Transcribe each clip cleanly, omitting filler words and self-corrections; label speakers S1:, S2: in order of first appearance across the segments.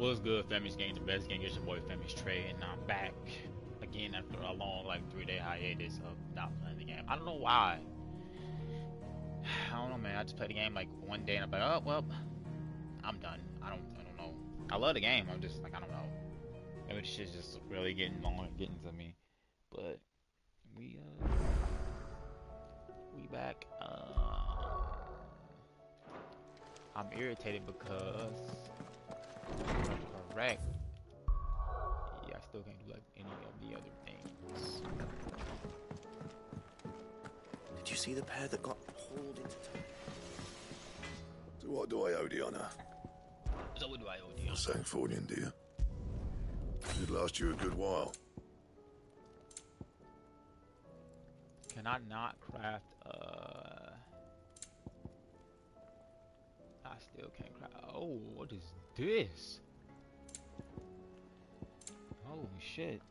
S1: What's good, Family's Game, the best game. It's your boy Family's Trey, and I'm back again after a long, like, 3-day hiatus of not playing the game. I don't know why. I don't know, man. I just played the game like one day, and I'm like, oh well, I'm done. I don't know. I love the game. I'm just like, I don't know. Maybe this shit's just really getting long and getting to me. But we back. I'm irritated because. Correct. Yeah, I still can't do like any of the other things.
S2: Did you see the pair that got hauled into town?
S3: So what do I owe the honour?
S1: So what do I owe you?
S3: St. Fornian, dear. It'd last you a good while.
S1: Can I not craft I still can't craft. Oh, what is this? Holy shit.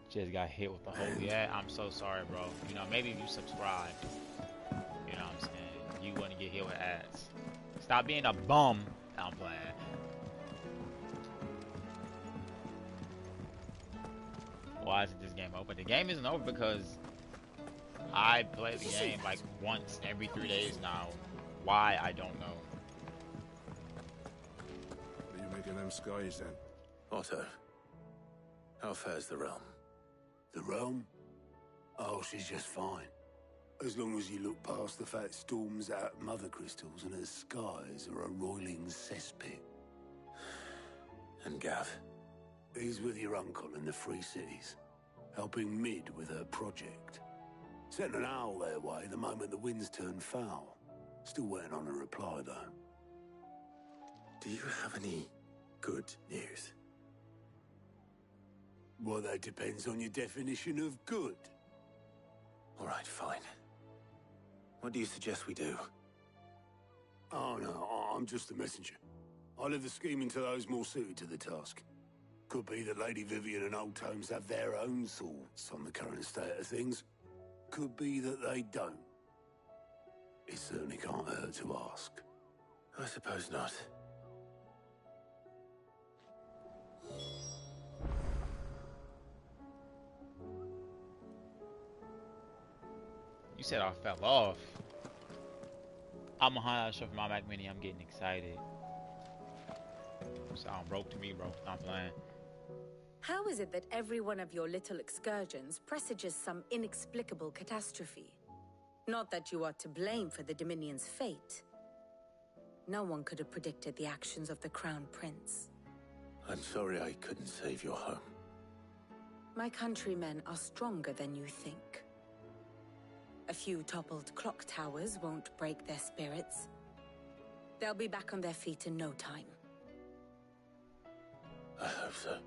S1: Just got hit with the whole I'm so sorry, bro. You know, maybe if you subscribe, you know what I'm saying, you wouldn't get hit with ads. Stop being a bum. I'm playing. Why isn't this game open? The game isn't over because I play the game like once every 3 days now. Why, I don't know.
S3: What are you making them skies then?
S4: Otto, how fares the realm?
S5: The realm? Oh, she's just fine. As long as you look past the fat storms out mother crystals and her skies are a roiling cesspit.
S4: And Gav?
S5: He's with your uncle in the Free Cities, helping Mid with her project. Sent an owl their way the moment the winds turned foul. Still waiting on a reply, though.
S4: Do you have any good news?
S5: Well, that depends on your definition of good.
S4: All right, fine. What do you suggest we do?
S5: Oh, no, I'm just a messenger. I leave the scheming to those more suited to the task. Could be that Lady Vivian and Old Tomes have their own thoughts on the current state of things. Could be that they don't. It certainly can't hurt to ask.
S4: I suppose not.
S1: You said I fell off. I'm a highlight show for my Mac Mini. I'm getting excited. Sound broke to me, bro. I'm playing.
S6: How is it that every one of your little excursions presages some inexplicable catastrophe? Not that you are to blame for the Dominion's fate. No one could have predicted the actions of the Crown Prince.
S4: I'm sorry I couldn't save your home.
S6: My countrymen are stronger than you think. A few toppled clock towers won't break their spirits. They'll be back on their feet in no time.
S4: I hope so.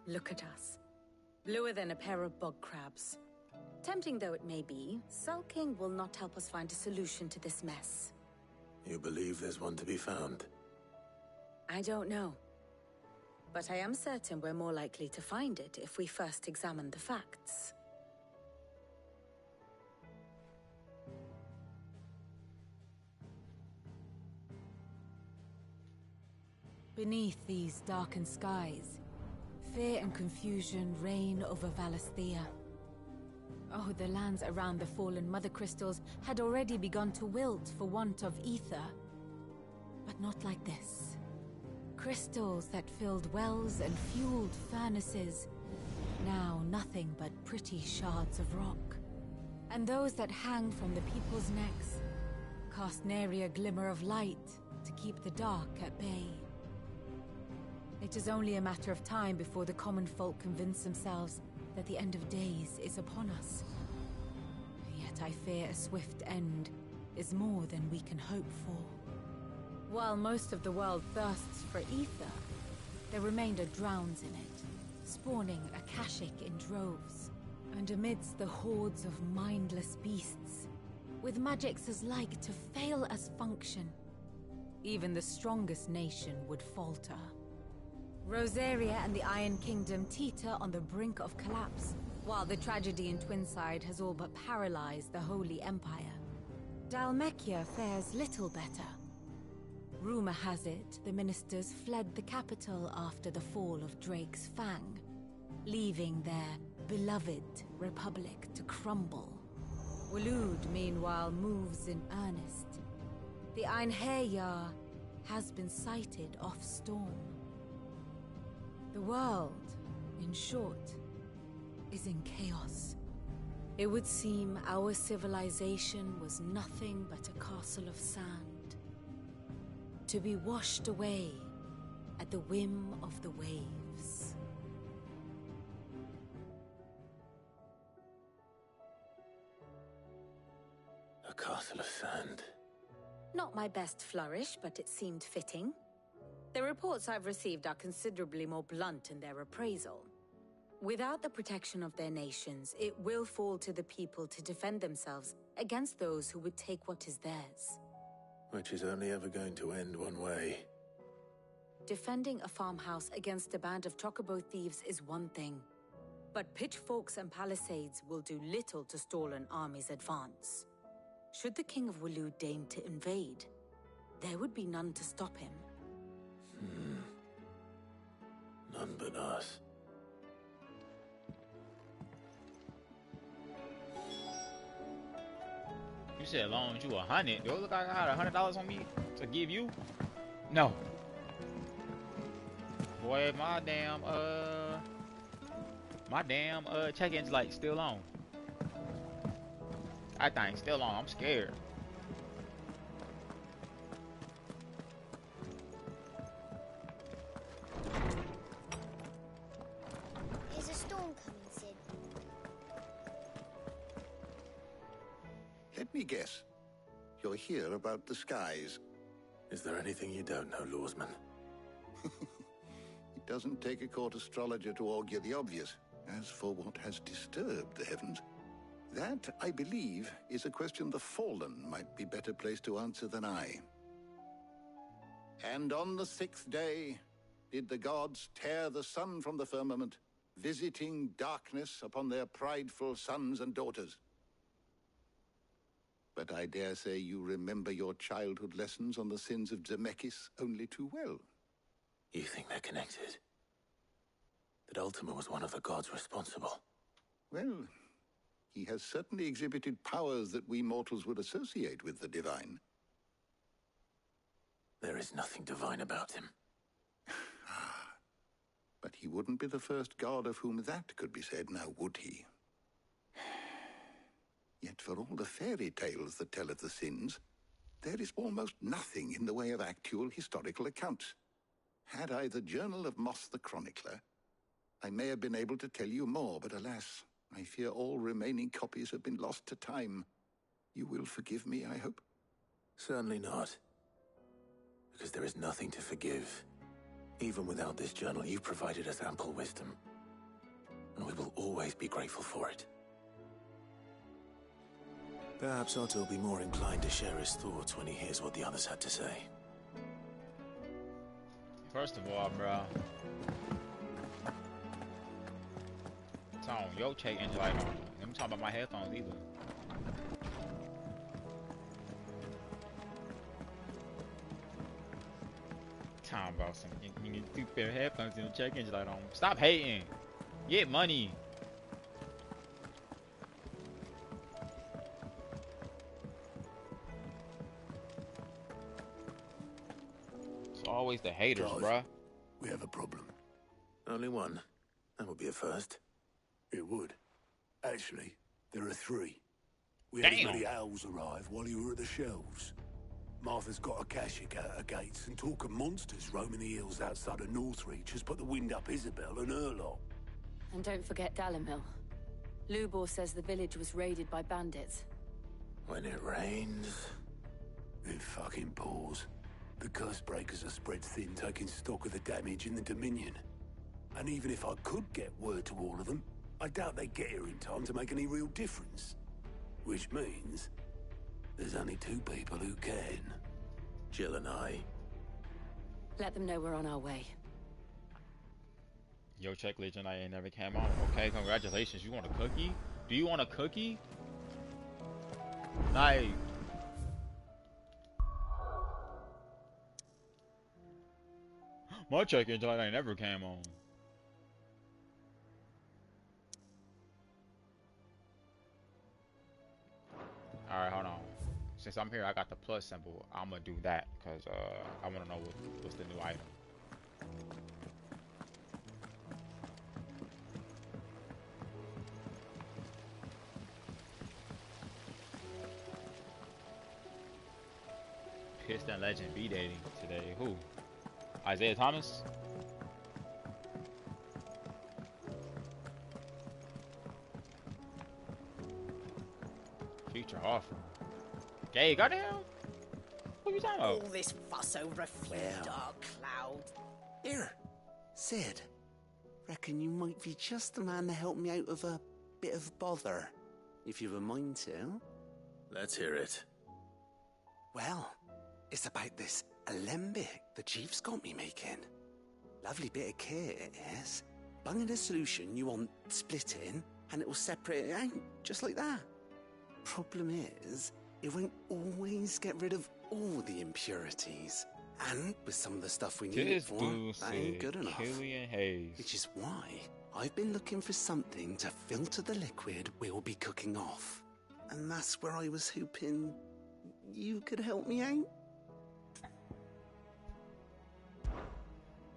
S6: Look at us. Bluer than a pair of bog crabs. Tempting though it may be, sulking will not help us find a solution to this mess.
S4: You believe there's one to be found?
S6: I don't know. But I am certain we're more likely to find it if we first examine the facts. Beneath these darkened skies, fear and confusion reign over Valisthea. Oh, the lands around the fallen mother crystals had already begun to wilt for want of ether. But not like this. Crystals that filled wells and fueled furnaces, now nothing but pretty shards of rock. And those that hang from the people's necks cast nary a glimmer of light to keep the dark at bay. It is only a matter of time before the common folk convince themselves that the end of days is upon us. Yet I fear a swift end is more than we can hope for. While most of the world thirsts for ether, the remainder drowns in it, spawning Akashic in droves. And amidst the hordes of mindless beasts, with magics as like to fail as function, even the strongest nation would falter. Rosaria and the Iron Kingdom teeter on the brink of collapse, while the tragedy in Twinside has all but paralyzed the Holy Empire. Dalmekia fares little better. Rumor has it the ministers fled the capital after the fall of Drake's Fang, leaving their beloved republic to crumble. Waloed, meanwhile, moves in earnest. The Einherjar has been sighted off-storm. The world, in short, is in chaos. It would seem our civilization was nothing but a castle of sand, to be washed away at the whim of the waves.
S4: A castle of sand.
S6: Not my best flourish, but it seemed fitting. The reports I've received are considerably more blunt in their appraisal. Without the protection of their nations, it will fall to the people to defend themselves against those who would take what is theirs.
S4: Which is only ever going to end one way.
S6: Defending a farmhouse against a band of chocobo thieves is one thing, but pitchforks and palisades will do little to stall an army's advance. Should the King of Waloed deign to invade, there would be none to stop him.
S4: None but us.
S1: You said loan you 100. Do it look like I had $100 on me to give you? No. Boy, my damn check-in's like still on. That thing's still on. I'm scared.
S7: Is a storm coming, Sid?
S3: Let me guess. You're here about the skies.
S4: Is there anything you don't know, Lawsman?
S3: It doesn't take a court astrologer to augur the obvious. As for what has disturbed the heavens, that, I believe, is a question the Fallen might be better placed to answer than I. And on the 6th day did the gods tear the sun from the firmament, visiting darkness upon their prideful sons and daughters. But I dare say you remember your childhood lessons on the sins of Zemeckis only too well.
S4: You think they're connected? That Ultima was one of the gods responsible?
S3: Well, he has certainly exhibited powers that we mortals would associate with the divine.
S4: There is nothing divine about him.
S3: But he wouldn't be the first god of whom that could be said, now would he? Yet for all the fairy tales that tell of the sins, there is almost nothing in the way of actual historical accounts. Had I the Journal of Moss the Chronicler, I may have been able to tell you more, but alas, I fear all remaining copies have been lost to time. You will forgive me, I hope?
S4: Certainly not. Because there is nothing to forgive. Even without this journal, you've provided us ample wisdom. And we will always be grateful for it. Perhaps Otto will be more inclined to share his thoughts when he hears what the others had to say.
S1: First of all, bro. Tone, yo, check engine light on. Let me talk about my headphones either. Talking about some you need 2 pair of headphones and check engine light on. Stop hating. Get money. It's always the haters,
S5: Guys,
S1: bruh.
S5: we have a problem.
S4: Only one. That would be a first.
S5: It would. Actually, there are 3. We had as
S1: Damn.
S5: many owls arrive while you were at the shelves. Martha's got a Kashik out her gates, and talk of monsters roaming the hills outside of Northreach has put the wind up Isabel and her lot.
S6: And don't forget Dalimil. Lubor says the village was raided by bandits.
S4: When it rains...
S5: It fucking pours. The curse breakers are spread thin, taking stock of the damage in the Dominion. And even if I could get word to all of them, I doubt they'd get here in time to make any real difference. Which means there's only 2 people who can.
S4: Jill and I.
S6: Let them know we're on our way.
S1: Yo, check legend, I ain't never came on. Okay, congratulations. You want a cookie? Do you want a cookie? Like, My check engine light ain't never came on. Alright, hold on. Since I'm here, I got the plus symbol. I'm gonna do that because I want to know what's the new item. Piston Legend B dating today. Who? Isaiah Thomas? Future offer. Gay, goddamn. What are you talking about?
S8: All this fuss over a few dark clouds.
S2: Here, Sid. Reckon you might be just the man to help me out of a bit of bother, if you've a mind to.
S4: Let's hear it.
S2: Well, it's about this alembic the chief's got me making. Lovely bit of kit it is. Bunging a solution you want splitting, and it will separate it out, just like that. Problem is, it won't always get rid of all the impurities. And with some of the stuff we need it for, that ain't good enough. Which is why I've been looking for something to filter the liquid we'll be cooking off. And that's where I was hoping you could help me out.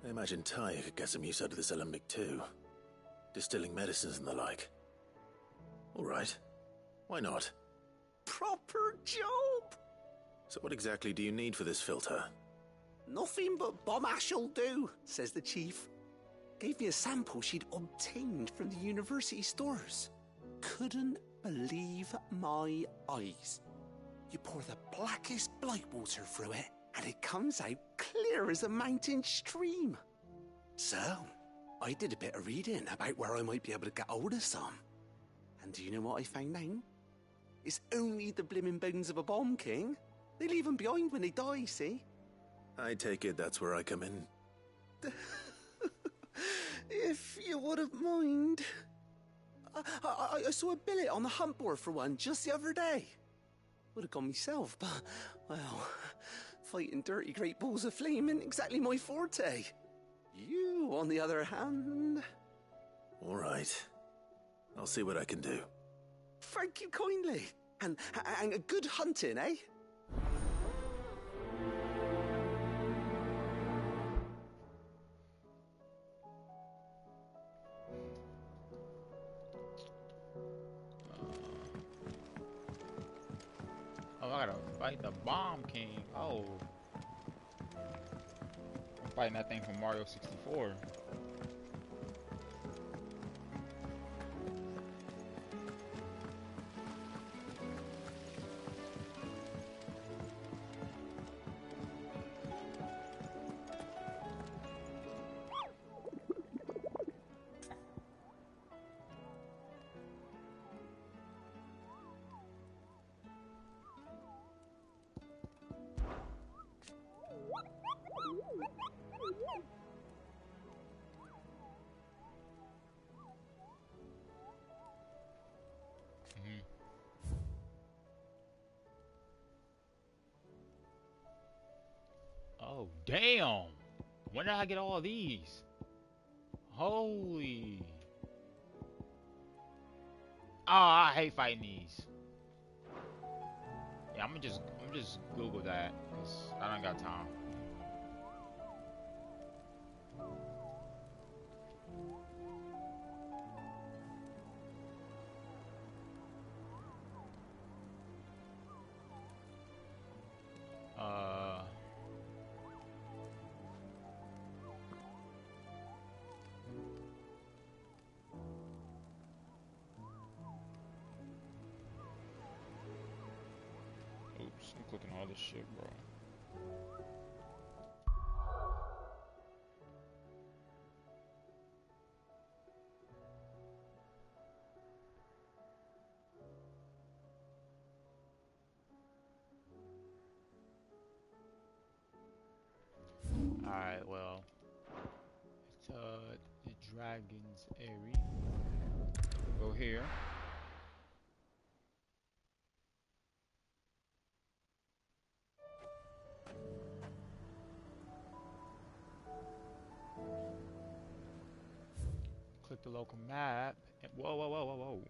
S4: I imagine Ty could get some use out of this alembic too. Distilling medicines and the like. Alright. Why not?
S2: Proper job!
S4: So what exactly do you need for this filter?
S2: Nothing but bomb ash'll do, says the chief. Gave me a sample she'd obtained from the university stores. Couldn't believe my eyes. You pour the blackest blight water through it, and it comes out clear as a mountain stream. So, I did a bit of reading about where I might be able to get hold of some. And do you know what I found out? It's only the blimmin' bones of a bomb king. They leave them behind when they die, see?
S4: I take it that's where I come in.
S2: If you wouldn't mind. I saw a billet on the hunt board for one just the other day. Would have gone myself, but, well, fighting dirty great balls of flame isn't exactly my forte. You, on the other hand...
S4: All right. I'll see what I can do.
S2: Thank you kindly. And a good hunting, eh?
S1: Oh, I gotta fight the Bomb King. Oh. I'm fighting that thing from Mario 64. Oh, damn. When did I get all these? Holy. Oh, I hate fighting these. Yeah, I'm just Google that, cause I don't got time. Oops, I'm clicking all this shit, bro. Alright, well, it's the Dragon's Area. Go here. Click the local map. And whoa, whoa, whoa, whoa, whoa.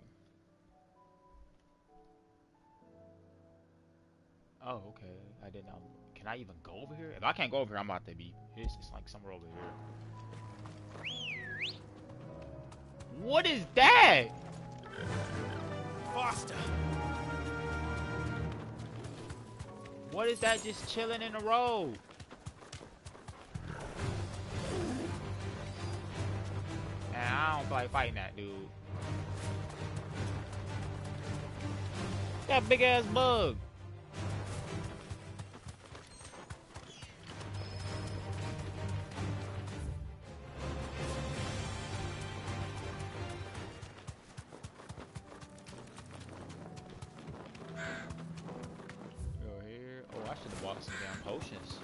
S1: Oh, okay. I didn't know. Can I even go over here? If I can't go over here, I'm about to be pissed. It's like somewhere over here. What is that?
S5: Faster!
S1: What is that just chilling in the road? Man, I don't feel like fighting that dude. That big ass bug. Go here. Oh, I should have bought some damn potions.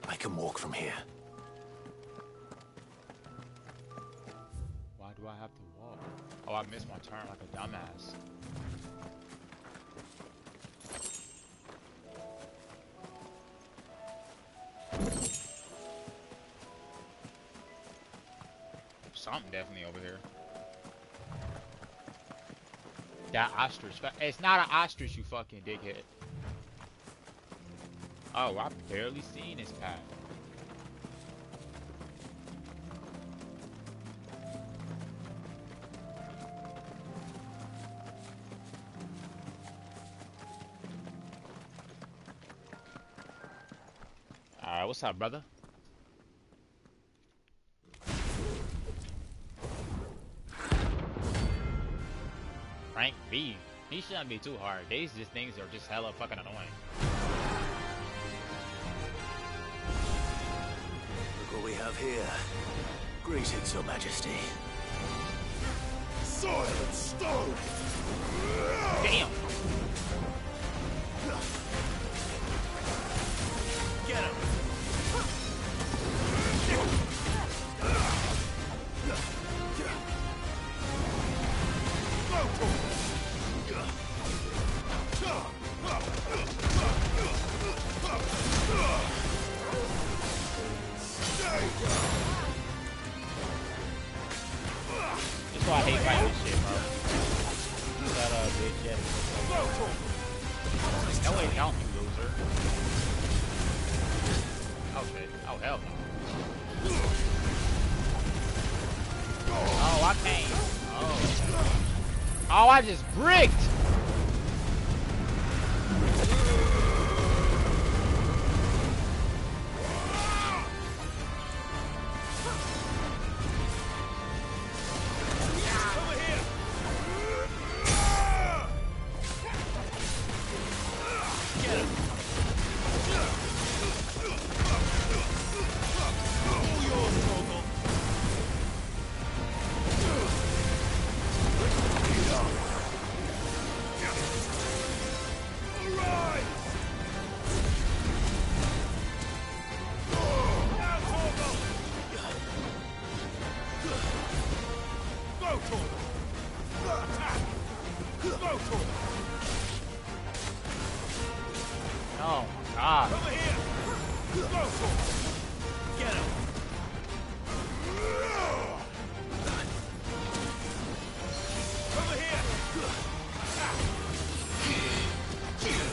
S4: I can walk from here.
S1: Why do I have to walk? Oh, I missed my turn like a dumbass. Something definitely over here. That ostrich. It's not an ostrich, you fucking dickhead. Oh, I've barely seen this path. Alright, what's up, brother? Frank B. He shouldn't be too hard. These just things are just hella fucking annoying.
S4: Look what we have here. Greetings, Your Majesty.
S5: Silent stone!
S1: Damn!
S4: Get him!
S1: That's why I hate fighting this shit, bro. Shut up, bitch. No way, count, you loser. Okay. Oh, hell no. Oh, I can't. Oh. Oh, I just bricked! Oh, God.
S5: Over here! Go for it!
S4: Get him!
S5: Over here!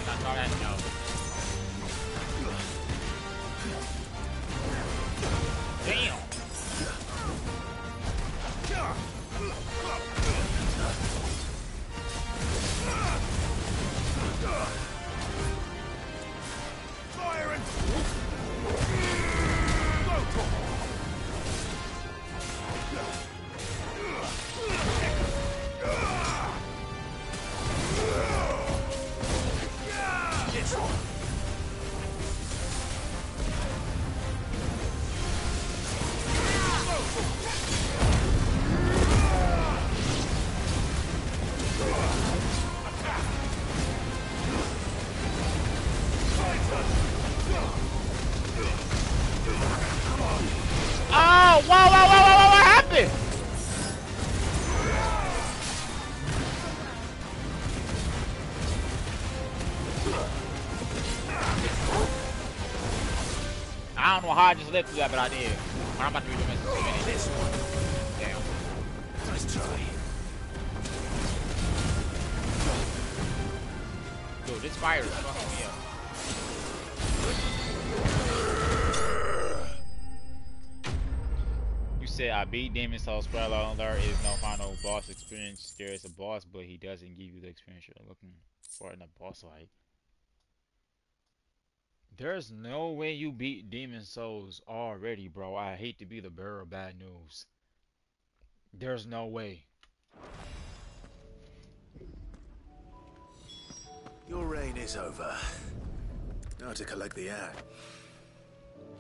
S1: That's all that, no. Damn!
S5: Fire and...
S1: I don't know how I just lived through that, but I did. I'm about to be doing this one. Damn.
S4: Nice try.
S1: Dude, this fire is fucking me up. You said I beat Demon Souls. Square Enix. There is no final boss experience. There is a boss, but he doesn't give you the experience you're looking for in a boss fight. There's no way you beat Demon Souls already, bro. I hate to be the bearer of bad news. There's no way.
S4: Your reign is over. Now to collect the air.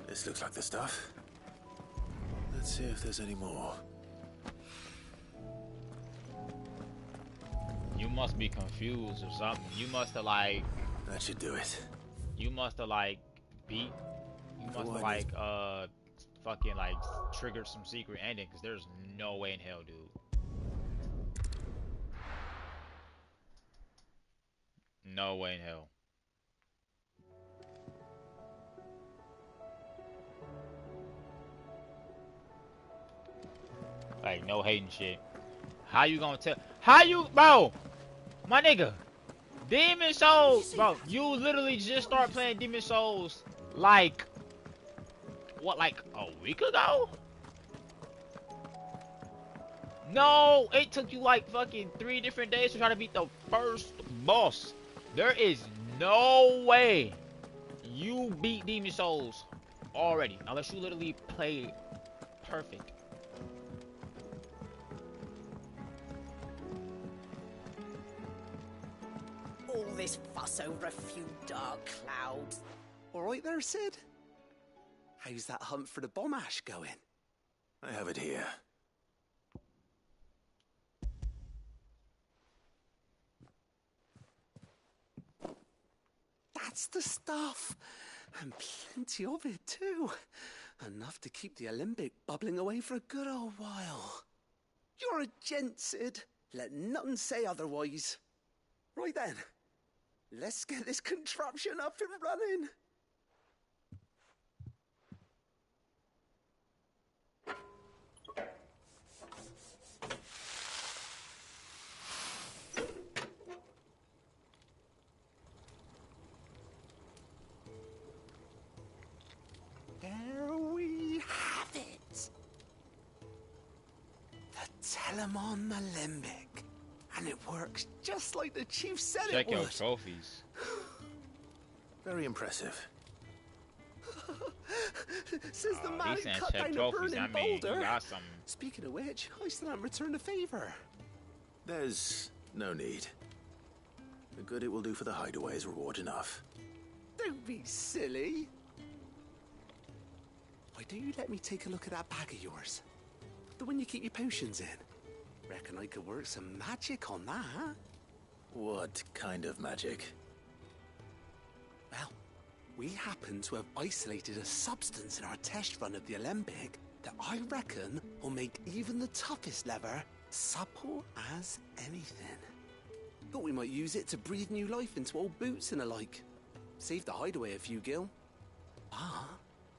S4: This looks like the stuff. Let's see if there's any more.
S1: You must be confused or something. You must have like...
S4: That should do it.
S1: You must have like beat... You must have like fucking like triggered some secret ending, because there's no way in hell, dude. No way in hell. Like, no hating shit. How you gonna tell? How you, bro? My nigga. Demon Souls, bro. You literally just start playing Demon Souls like, what, like a week ago? No, it took you like fucking 3 different days to try to beat the first boss. There is no way you beat Demon Souls already, unless you literally play perfect.
S8: All this fuss over a few dark clouds.
S2: All right there, Sid? How's that hunt for the bomb ash going?
S4: I have it here.
S2: That's the stuff. And plenty of it, too. Enough to keep the Olympic bubbling away for a good old while. You're a gent, Sid. Let none say otherwise. Right then. Let's get this contraption up and running. There we have it. The Telemon Alembic. And it works just like the chief said
S1: Check
S2: it would.
S1: your trophies.
S4: Very impressive.
S2: Says the man
S1: He
S2: who
S1: saying
S2: cut
S1: check
S2: down the
S1: trophies.
S2: burning
S1: I mean,
S2: boulder.
S1: you got some.
S2: Speaking of which, I still haven't returned the favor.
S4: There's no need. The good it will do for the hideaway is reward enough.
S2: Don't be silly. Why don't you let me take a look at that bag of yours? The one you keep your potions in. Reckon I could work some magic on that, huh?
S4: What kind of magic?
S2: Well, we happen to have isolated a substance in our test run of the Alembic that I reckon will make even the toughest lever supple as anything. Thought we might use it to breathe new life into old boots and the like. Save the hideaway a few gil. Ah,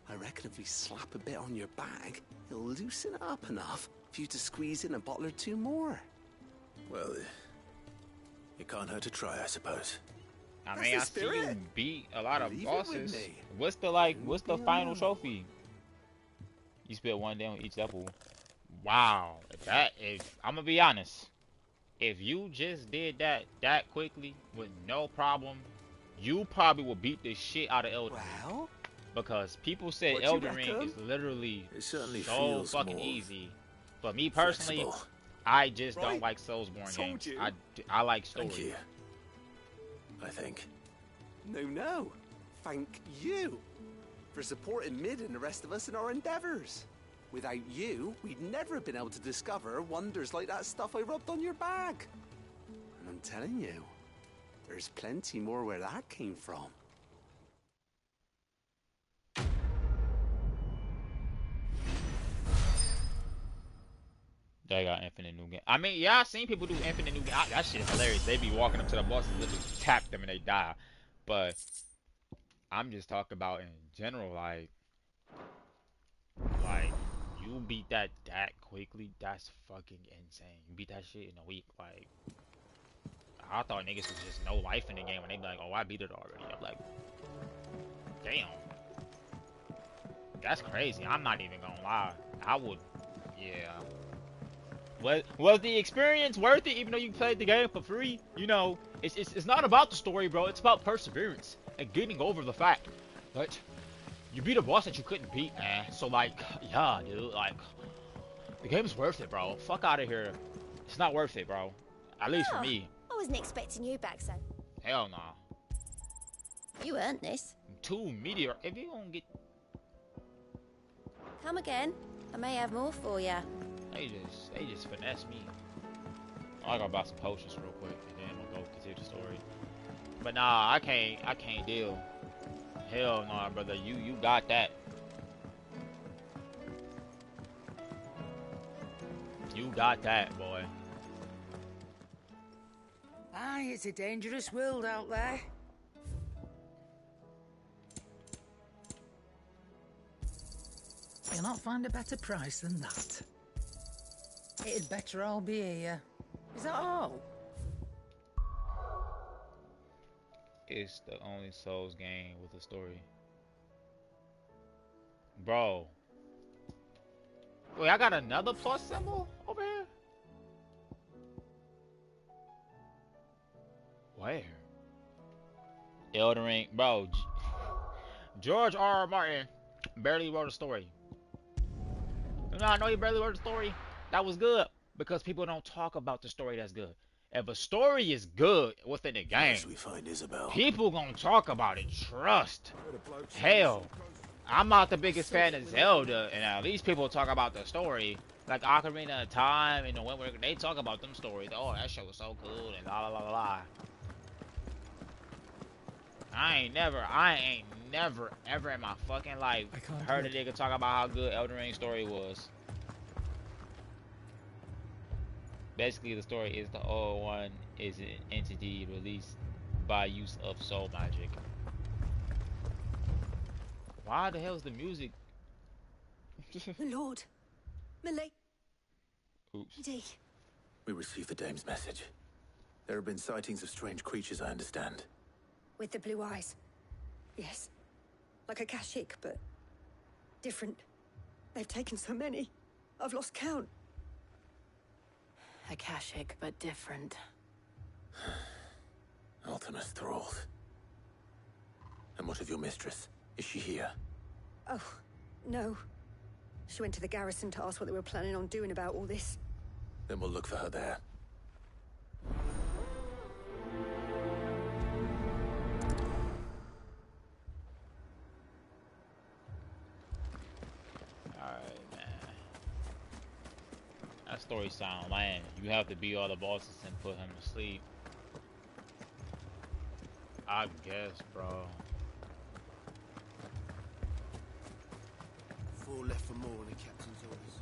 S2: I reckon if we slap a bit on your bag, it'll loosen it up enough for you to squeeze in a bottle or 2 more.
S4: Well, it can't hurt to try, I suppose.
S1: I
S2: That's
S1: mean,
S2: the
S1: I see
S2: spirit.
S1: you beat a lot of
S2: Leave it with
S1: bosses.
S2: me.
S1: What's the final trophy? You spent 1 day on each level. Wow. I'm gonna be honest, if you just did that quickly with no problem, you probably will beat the shit out of Elden Ring.
S2: Well,
S1: Because people said
S2: what you
S1: Elden Ring
S2: reckon?
S1: is literally
S4: It certainly
S1: so
S4: feels
S1: fucking
S4: more
S1: easy. But me personally,
S4: flexible.
S1: I just
S2: Right.
S1: don't like Soulsborne
S2: Told
S1: games.
S2: you.
S1: I like story.
S4: Thank you. I think.
S2: no. Thank you for supporting Mid and the rest of us in our endeavors. Without you, we'd never have been able to discover wonders like that stuff I rubbed on your bag. And I'm telling you, there's plenty more where that came from.
S1: They got infinite new game. I mean, yeah, I seen people do infinite new game. That shit is hilarious. They be walking up to the bosses, literally tap them and they die. But I'm just talking about in general, like you beat that quickly. That's fucking insane. You beat that shit in a week. Like I thought niggas was just no life in the game when they be like, oh, I beat it already. I'm like, damn, that's crazy. I'm not even gonna lie. I would, yeah. Was the experience worth it? Even though you played the game for free, you know, it's not about the story, bro. It's about perseverance and getting over the fact that you beat a boss that you couldn't beat, man. So like, yeah, dude, like, the game's worth it, bro. Fuck out of here. It's not worth it, bro. At least for me.
S7: I wasn't expecting you back, so.
S1: Hell nah.
S7: You earned this.
S1: 2 meteor. If you don't get,
S7: Come again. I may have more for you.
S1: they just finesse me. I gotta buy some potions real quick, and then we'll go continue the story. But nah, I can't deal. Hell nah, brother. You got that. You got that, boy.
S9: Aye, it's a dangerous world out there. You'll not find a better price than that. It'd better all be here. Is that all?
S1: It's the only Souls game with a story. Bro. Wait, I got another plus symbol over here? Where? Elden Ring. Bro, George R. Martin barely wrote a story. You know, I know he barely wrote a story. That was good because people don't talk about the story that's good. If a story is good within the game,
S4: we find Isabel.
S1: people gonna talk about it. Trust. Hell, I'm not the biggest fan of Zelda, and at least people talk about the story. Like Ocarina of Time and the Wind Waker, they talk about them stories. Oh, that show was so cool and la la la la. I ain't never, ever in my fucking life heard a nigga talk about how good Elden Ring story was. Basically, the story is the old one is an entity released by use of soul magic. Why the hell is the music?
S8: My lord. Millie.
S1: Oops.
S4: We received the dame's message. There have been sightings of strange creatures, I understand.
S8: With the blue eyes. Yes. Like a Kashik, but different. They've taken so many. I've lost count.
S6: Akashic, but different.
S4: Ultimus thralls. And what of your mistress? Is she here?
S8: Oh, no. She went to the garrison to ask what they were planning on doing about all this.
S4: Then we'll look for her there.
S1: That story sound lame. You have to beat all the bosses and put him to sleep. I guess, bro.
S5: 4 left for more on the captain's orders.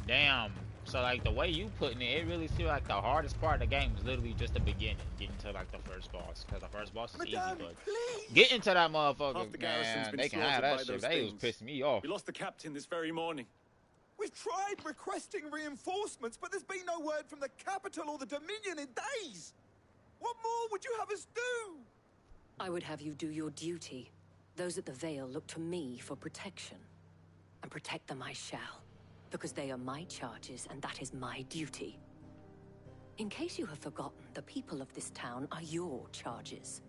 S1: Damn. So like the way you putting it, it really feels like the hardest part of the game is literally just the beginning, getting to like the first boss. Cause the first boss is easy, but getting to that motherfucker, man, they can have that shit. They was pissing me off.
S10: We lost the captain this very morning.
S11: We've tried requesting reinforcements, but there's been no word from the capital or the Dominion in days. What more would you have us do?
S12: I would have you do your duty. Those at the Vale look to me for protection. And protect them I shall. Because they are my charges, and that is my duty. In case you have forgotten, the people of this town are your charges.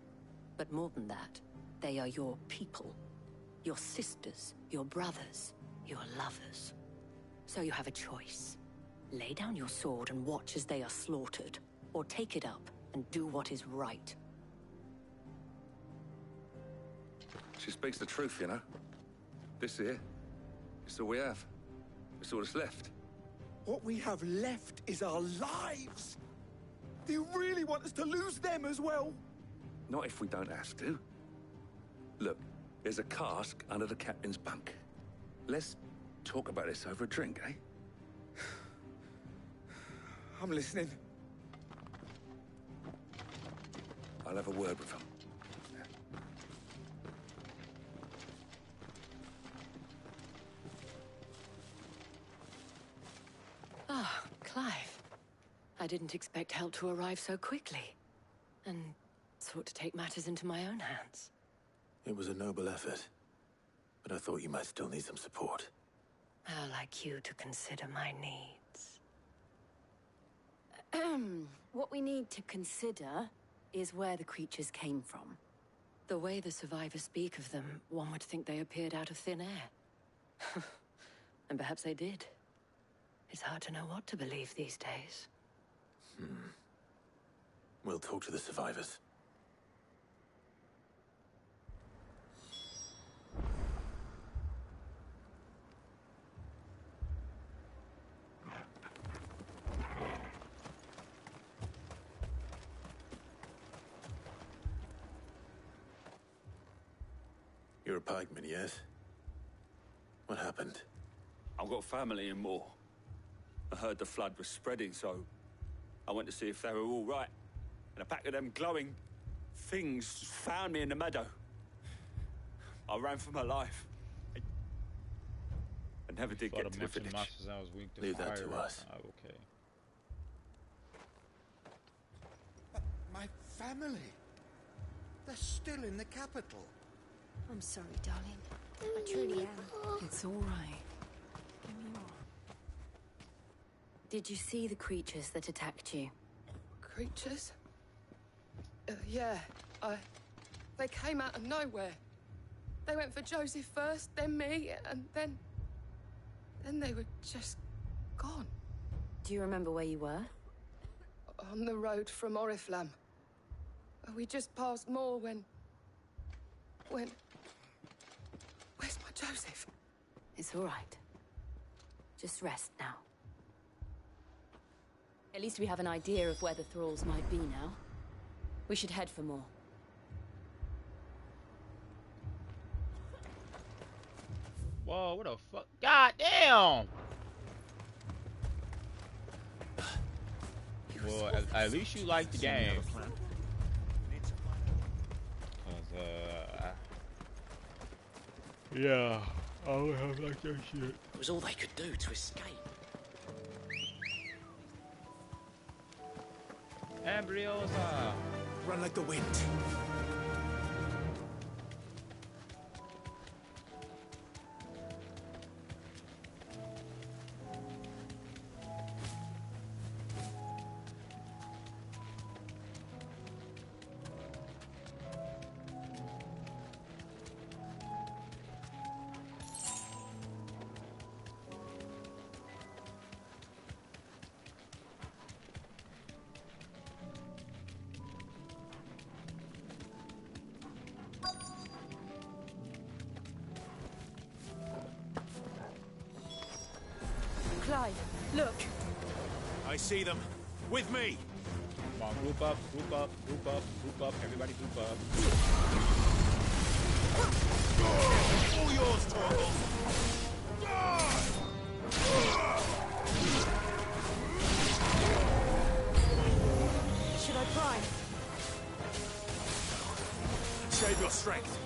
S12: But more than that, they are your people. Your sisters, your brothers, your lovers. So you have a choice. Lay down your sword and watch as they are slaughtered, or take it up and do what is right.
S13: She speaks the truth, you know. This here, it's all we have. It's all that's left.
S11: What we have left is our lives. Do you really want us to lose them as well?
S13: Not if we don't have to. Look, there's a cask under the captain's bunk. Let's talk about this over a drink, eh?
S11: I'm listening.
S13: I'll have a word with them.
S12: Ah, Clive. I didn't expect help to arrive so quickly. And sought to take matters into my own hands.
S4: It was a noble effort, but I thought you might still need some support.
S12: How like you to consider my needs. What we need to consider is where the creatures came from. The way the survivors speak of them, one would think they appeared out of thin air. And perhaps they did. It's hard to know what to believe these days.
S4: We'll talk to the survivors. You're a pikeman, yes? What happened?
S10: I've got family in Moor. I heard the flood was spreading, so I went to see if they were all right. And a pack of them glowing things found me in the meadow. I ran for my life. I never did get to the village.
S4: Leave that to us.
S1: Oh, okay.
S14: But my family, they're still in the capital.
S8: I'm sorry, darling. I truly am.
S6: It's all right.
S12: Did you see the creatures that attacked you?
S15: Creatures? Yeah, they came out of nowhere. They went for Joseph first, then me, and then they were just gone.
S12: Do you remember where you were?
S15: On the road from Oriflamme. We just passed Moor when... Where's my Joseph?
S12: It's all right. Just rest now. At least we have an idea of where the thralls might be now. We should head for more.
S1: Whoa, what the fuck? God damn! Well, at least you like the game. Yeah, I would have liked that shit.
S2: It was all they could do to escape.
S1: Ambriosa!
S2: Run like the wind.
S15: Clive, look.
S14: I see them. With me.
S1: Come on, group up, group up, group up, group up. Everybody group up.
S14: All yours, Torgal.
S15: Should I prime?
S14: Save your strength.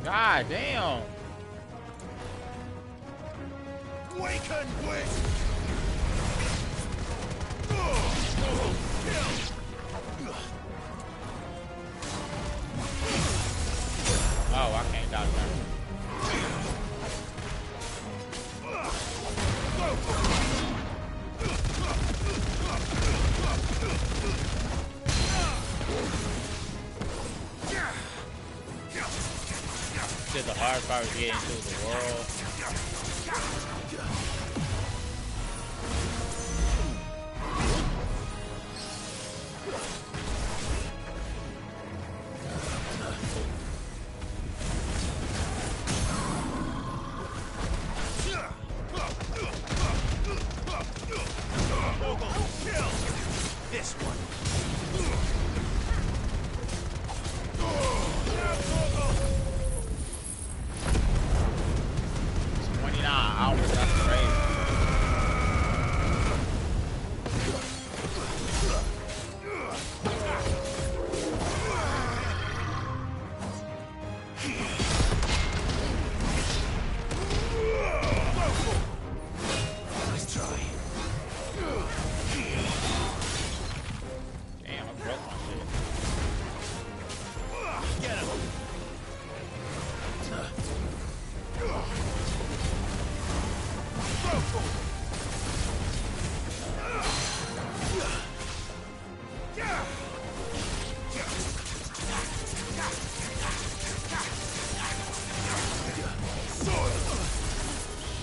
S1: God damn!
S14: Waken wit!
S1: Oh, I can't dodge that. Did the hard guys probably get into the world.
S2: This one.
S1: 29 hours, that's crazy.
S2: Nice try.
S1: Damn, I broke my shit.
S2: Get him.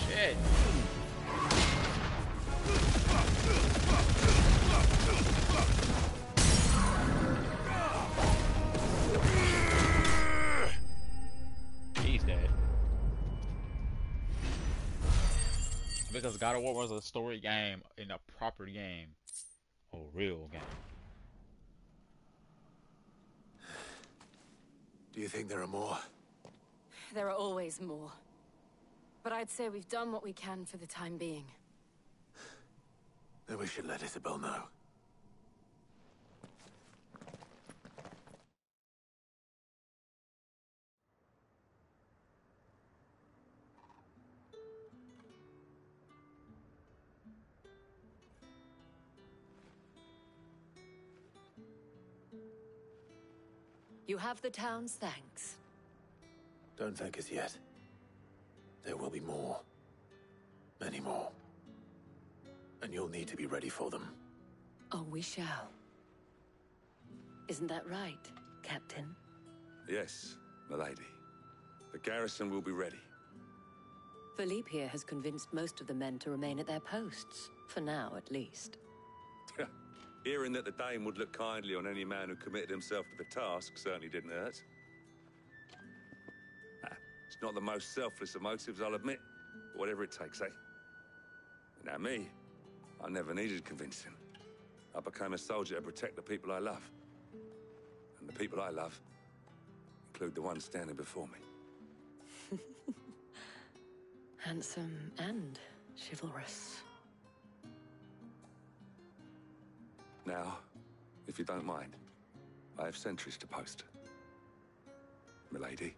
S1: Shit. He's dead. Because God of War was a story game in a proper game. A real game.
S4: Do you think there are more?
S16: There are always more. But I'd say we've done what we can for the time being.
S4: Then we should let Isabel know.
S12: You have the town's thanks.
S4: Don't thank us yet. There will be more. Many more. And you'll need to be ready for them.
S12: Oh, we shall. Isn't that right, Captain?
S13: Yes, milady. The garrison will be ready.
S12: Philippe here has convinced most of the men to remain at their posts. For now, at least.
S13: Hearing that the Dane would look kindly on any man who committed himself to the task certainly didn't hurt. It's not the most selfless of motives, I'll admit. But whatever it takes, eh? Now me, I never needed convincing. I became a soldier to protect the people I love. And the people I love include the ones standing before me.
S12: Handsome and chivalrous.
S13: Now, if you don't mind, I have sentries to post. Milady.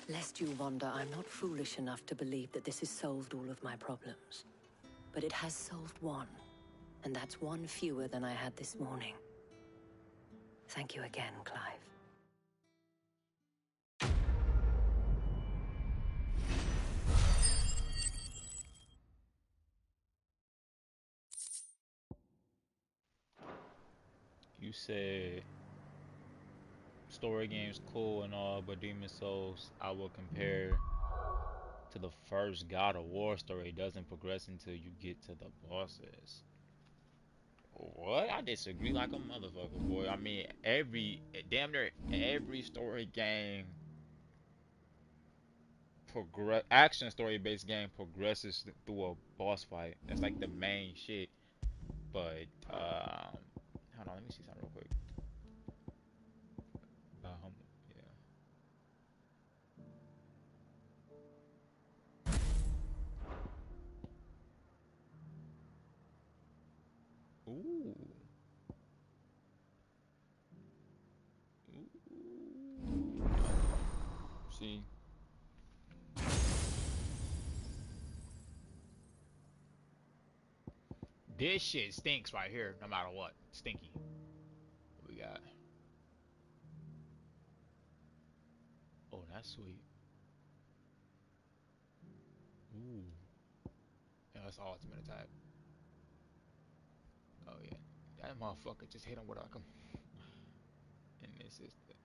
S12: Lest you wonder, I'm not foolish enough to believe that this has solved all of my problems. But it has solved one, and that's one fewer than I had this morning. Thank you again, Clive.
S1: You said story games cool and all, but Demon Souls I will compare to the first God of War story. It doesn't progress until you get to the bosses. What? I disagree like a motherfucker, boy. I mean, damn near every story game action story based game progresses through a boss fight. That's like the main shit. But hold on, let me see something real quick. Yeah. Ooh. See. This shit stinks right here, no matter what. Stinky. What we got? Oh, that's sweet. Ooh. Yeah, that's ultimate attack. Oh yeah. That motherfucker just hit him with like a And this is the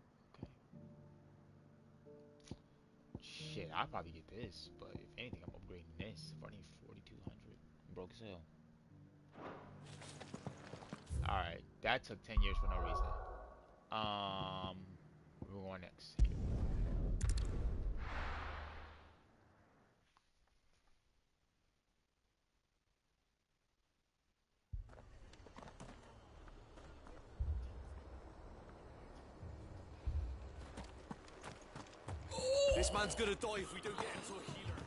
S1: shit. I'll probably get this, but if anything, I'm upgrading this. If I need 4,200, I'm broke as hell. All right, that took 10 years for no reason. We're going next.
S2: This man's gonna die if we don't get him to a healer.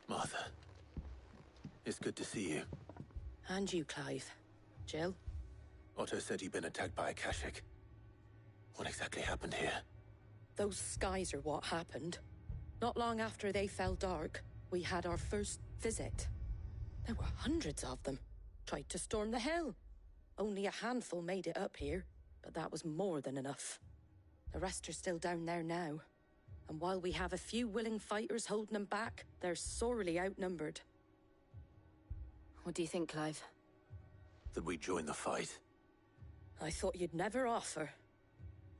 S4: Martha, it's good to see you.
S12: And you, Clive. Jill?
S4: Otto said you'd been attacked by a Kashik. What exactly happened here?
S12: Those skies are what happened. Not long after they fell dark, we had our first visit. There were hundreds of them. Tried to storm the hill. Only a handful made it up here, but that was more than enough. The rest are still down there now. And while we have a few willing fighters holding them back, they're sorely outnumbered.
S16: What do you think, Clive?
S4: That we join the fight?
S12: I thought you'd never offer.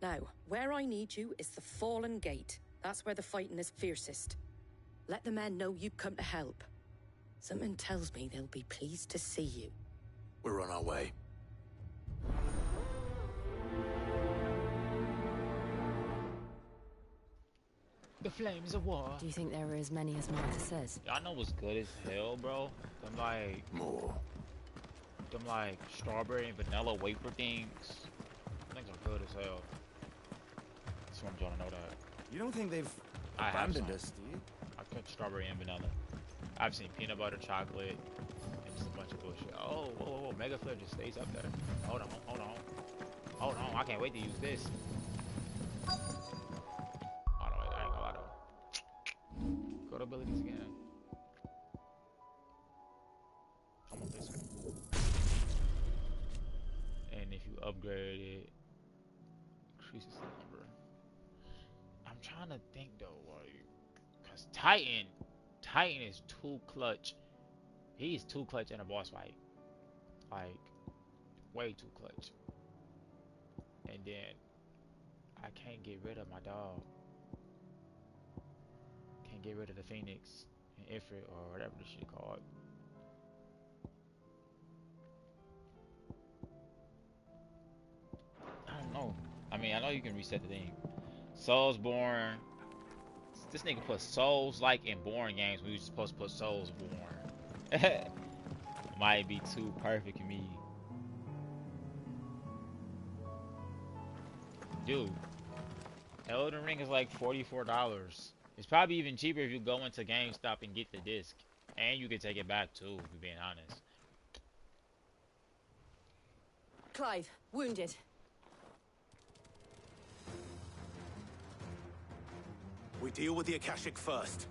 S12: Now, where I need you is the Fallen Gate. That's where the fighting is fiercest. Let the men know you've come to help. Something tells me they'll be pleased to see you.
S4: We're on our way.
S1: The flames of war.
S16: Do you think there are as many as Martha says?
S1: Y'all know what's good as hell, bro? Them like strawberry and vanilla wafer things. Things are good as hell. Just want y'all to know that.
S11: You don't think they've abandoned us, do you?
S1: I cooked strawberry and vanilla. I've seen peanut butter, chocolate, and just a bunch of bullshit. Oh, whoa, Mega Flare just stays up there. Hold on. I can't wait to use this. I ain't gonna lie though. Go to abilities again. I'm on this one. And if you upgrade it, increases the number. I'm trying to think though, cause Titan is too clutch. He's too clutch in a boss fight. Like, way too clutch. And then, I can't get rid of my dog. Can't get rid of the Phoenix and Ifrit or whatever this shit called. I don't know. I mean, I know you can reset the thing. Soulsborne. This nigga put Souls like in boring games. We were supposed to put Soulsborne. Might be too perfect for me. Dude, Elden Ring is like $44. It's probably even cheaper if you go into GameStop and get the disc. And you can take it back too, if you're being honest.
S16: Clive, wounded.
S2: We deal with the Akashic first.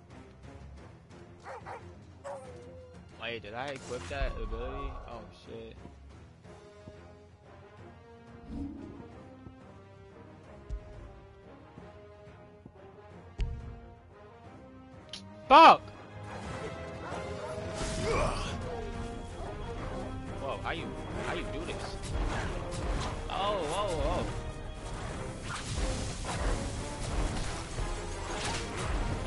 S1: Wait, did I equip that ability? Oh shit. Fuck! Whoa, how you do this? Oh.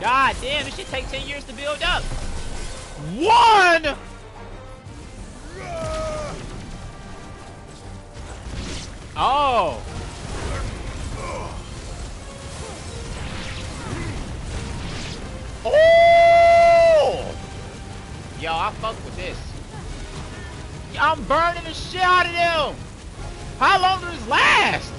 S1: God damn, this shit take 10 years to build up. One! Oh! Oh! Yo, I fuck with this. Yo, I'm burning the shit out of them. How long does this last?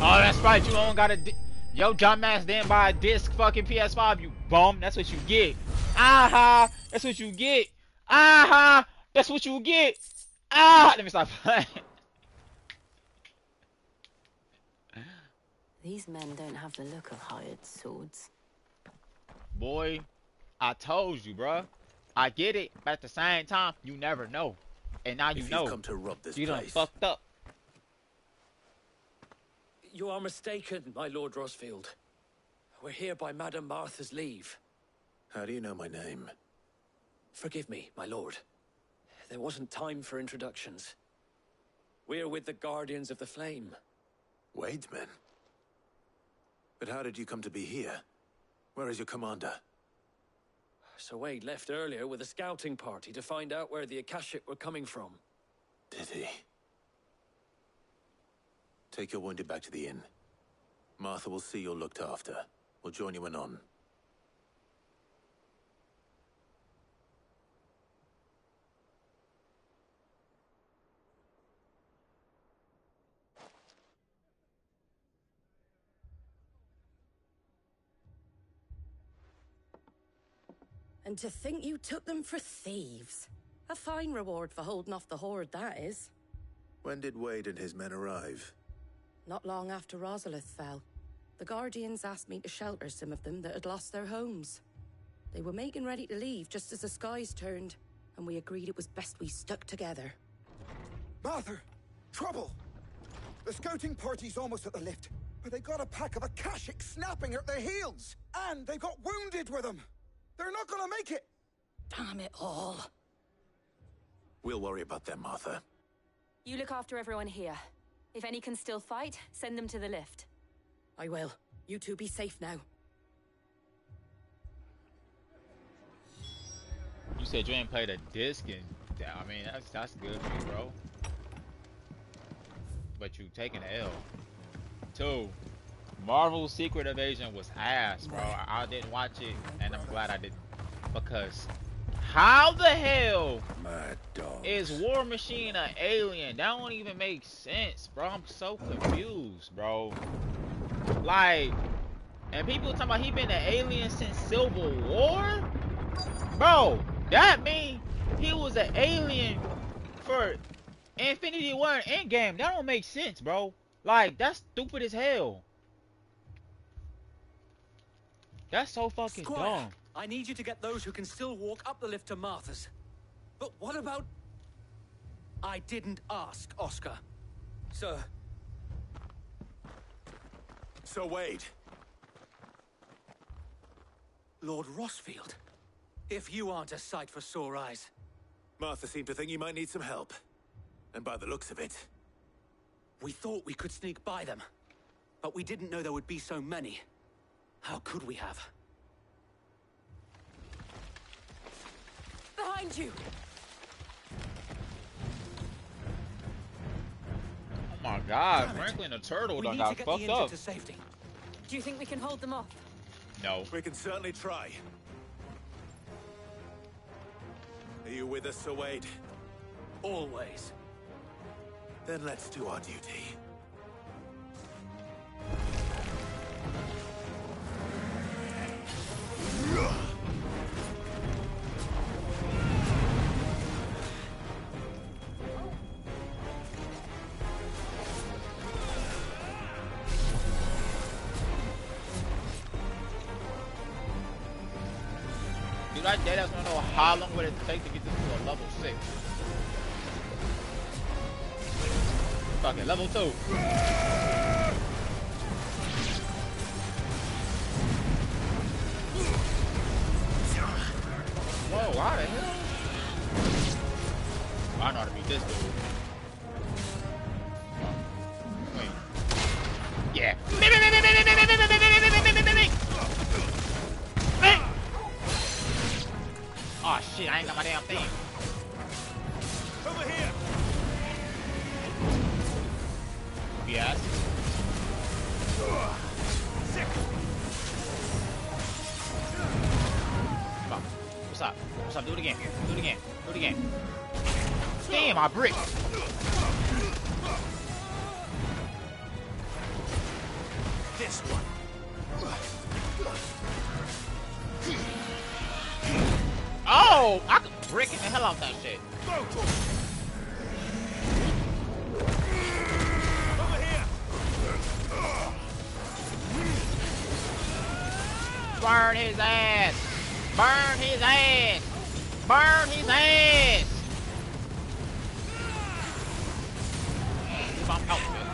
S1: Oh, that's right. You don't got a yo dumbass didn't buy a disc fucking PS5. You bum. That's what you get. Aha. That's what you get. Aha. That's what you get. Ah. Let me stop playing.
S12: These men don't have the look of hired swords.
S1: Boy, I told you, bruh. I get it, but at the same time, you never know. And now you know.
S4: Come to rob this
S1: you done
S4: place.
S1: fucked up.
S17: You are mistaken, my Lord Rosfield. We're here by Madame Martha's leave.
S4: How do you know my name?
S17: Forgive me, my lord. There wasn't time for introductions. We're with the Guardians of the Flame.
S4: Wade's men? But how did you come to be here? Where is your commander?
S17: Sir Wade left earlier with a scouting party to find out where the Akashic were coming from.
S4: Did he? Take your wounded back to the inn. Martha will see you're looked after. We'll join you anon.
S18: And to think you took them for thieves. A fine reward for holding off the horde, that is.
S4: When did Wade and his men arrive?
S18: Not long after Rosalith fell. The Guardians asked me to shelter some of them that had lost their homes. They were making ready to leave just as the skies turned, and we agreed it was best we stuck together.
S11: Martha! Trouble! The scouting party's almost at the lift, but they got a pack of Akashic snapping at their heels! And they got wounded with them! They're not gonna make it!
S18: Damn it all.
S4: We'll worry about them, Martha.
S16: You look after everyone here. If any can still fight, send them to the lift.
S18: I will. You two be safe now.
S1: You said you ain't played a disc, and I mean that's good for you, bro. But you taking the L. 2. Marvel's Secret Invasion was ass, bro. I didn't watch it, and I'm glad I didn't. Because how the hell is War Machine an alien? That don't even make sense, bro. I'm so confused, bro. Like, and people talking about he been an alien since Civil War? Bro, that mean he was an alien for Infinity War and Endgame. That don't make sense, bro. Like, that's stupid as hell. That's so fucking
S17: Squire,
S1: dumb.
S17: I need you to get those who can still walk up the lift to Martha's. But what about... I didn't ask, Oscar. Sir.
S4: Sir Wade.
S17: Lord Rosfield. If you aren't a sight for sore eyes.
S4: Martha seemed to think you might need some help. And by the looks of it...
S17: We thought we could sneak by them. But we didn't know there would be so many. How could we have?
S16: Behind you!
S1: Oh my god, Franklin the Turtle done got fucked up.
S17: To safety.
S16: Do you think we can hold them off?
S1: No.
S4: We can certainly try. Are you with us, Sir Wade?
S17: Always.
S4: Then let's do our duty.
S1: Dude, I dead ass wanna know how long would it take to get this to a level 6. Fuck it, level 2. Whoa, how the hell? I know how to beat this dude. Wait. Yeah. Oh shit, I ain't got my damn thing.
S11: Over here!
S1: Yes. Come on. What's up? What's up? Do it again. Do it again. Do it again. Damn, I brick.
S4: This one.
S1: Oh, I could brick the hell out that shit.
S11: Over here!
S1: Burn his ass! Burn his ass! Burn his ass! Keep on out, man.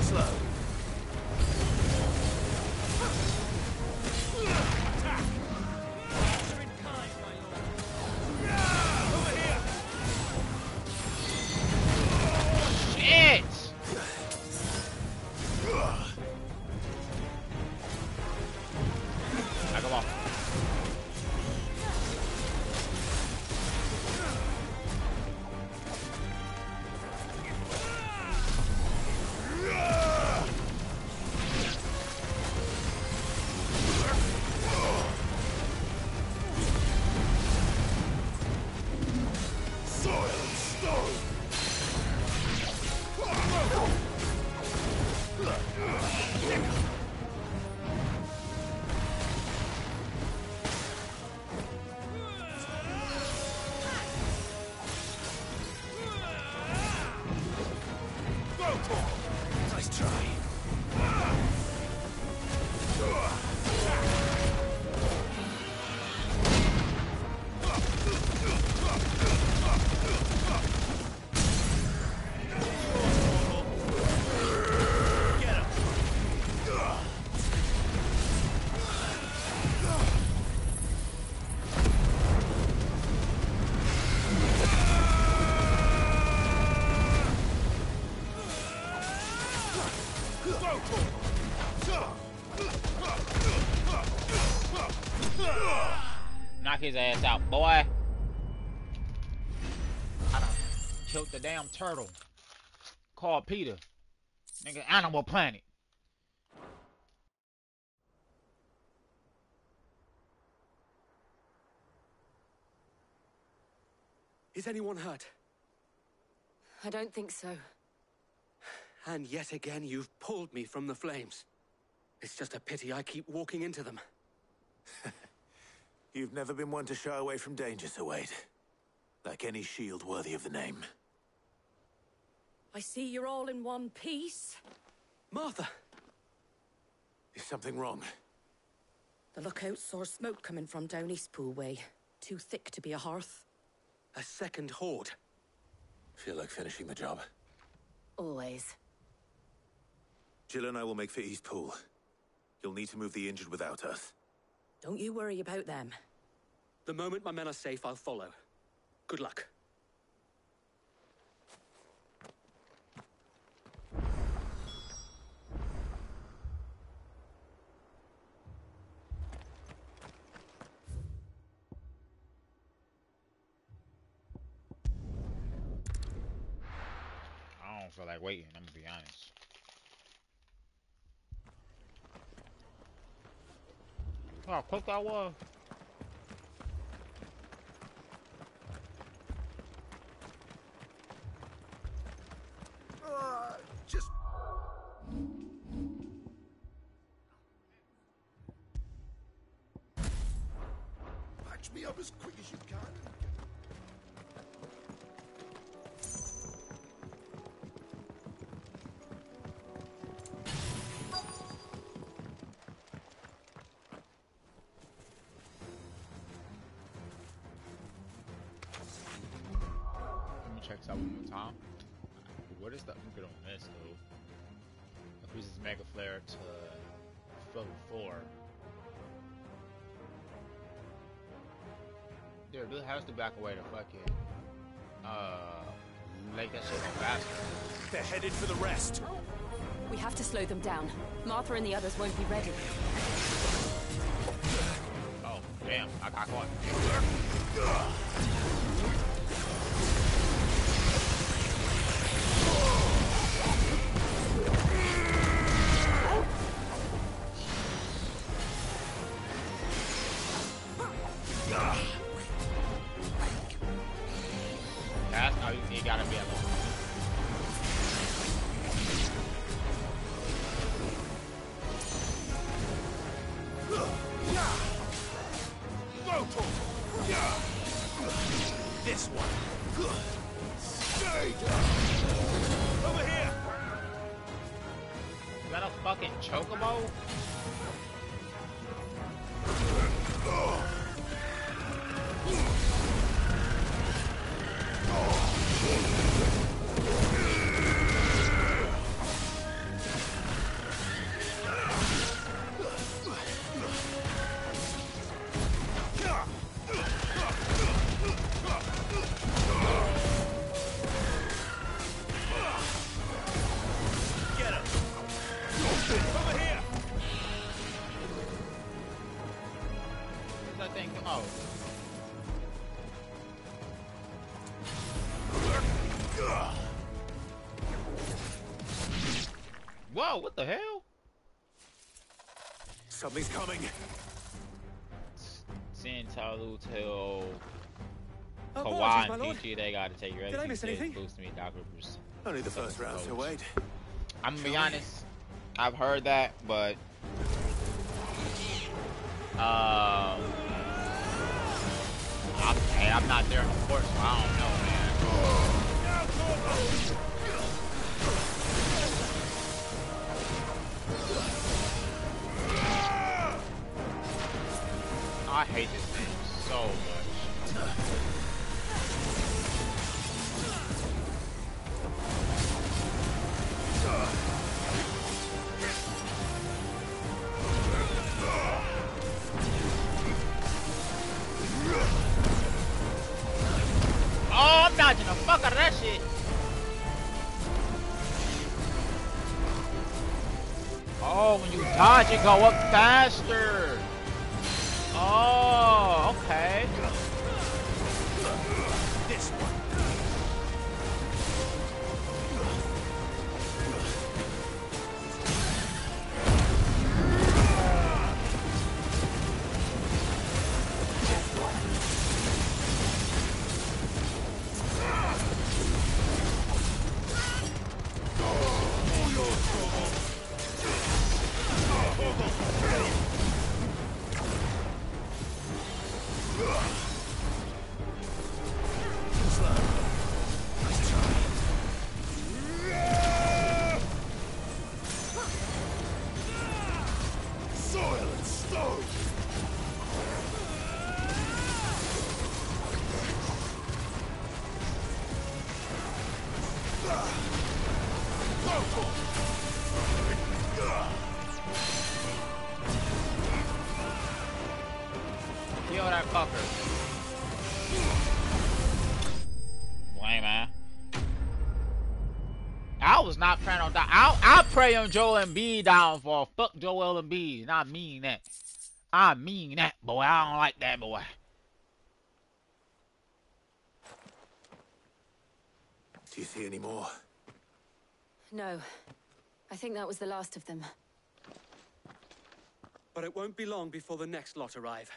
S4: Slow.
S1: Shit! I go off.
S5: Soil and stone!
S4: Nice try.
S1: Knock his ass out, boy. I done killed the damn turtle. Called Peter. Nigga, Animal Planet.
S17: Is anyone hurt?
S12: I don't think so.
S17: And yet again, you've pulled me from the flames. It's just a pity I keep walking into them.
S4: You've never been one to shy away from danger, Sir Wade. Like any shield worthy of the name.
S18: I see you're all in one piece.
S17: Martha!
S4: Is something wrong?
S18: The lookout saw smoke coming from down Eastpool way. Too thick to be a hearth.
S17: A second horde.
S4: Feel like finishing the job?
S12: Always.
S4: Jill and I will make for Eastpool. You'll need to move the injured without us.
S18: Don't you worry about them.
S17: The moment my men are safe, I'll follow. Good luck.
S1: I don't feel like waiting, I'm gonna be honest. Oh, how quick that was.
S5: Just... patch me up as quick as you can.
S1: Check this out one more time. What is the good on this though? Increases Mega Flare to level 4. Dude, this has to back away to fucking make that shit go faster.
S4: They're headed for the rest.
S16: We have to slow them down. Martha and the others won't be ready.
S1: Oh, damn, I got caught. That's how you gotta be alone.
S4: This one.
S1: fucking chocobo? Whoa, what the hell?
S4: Something's coming.
S1: Sentalu tell
S4: Apologies,
S1: Kawhi
S4: my
S1: and
S4: lord.
S1: PG they gotta take your
S4: Did I miss anything?
S1: boost me Doc Rivers.
S4: Only the first round, so wait.
S1: I'm gonna be honest, I've heard that, but I'm not there on the court, so I don't know, man. I hate this thing so much. Oh, I'm dodging the fuck out of that shit. Oh, when you dodge, it go up faster. Oh, okay.
S4: This one.
S1: Kill that fucker. Lame, man. I was not praying on that. I pray on Joel Embiid downfall. Fuck Joel Embiid. And I mean that. I mean that, boy. I don't like that, boy.
S4: Do you see any more?
S16: No. I think that was the last of them.
S17: But it won't be long before the next lot arrive.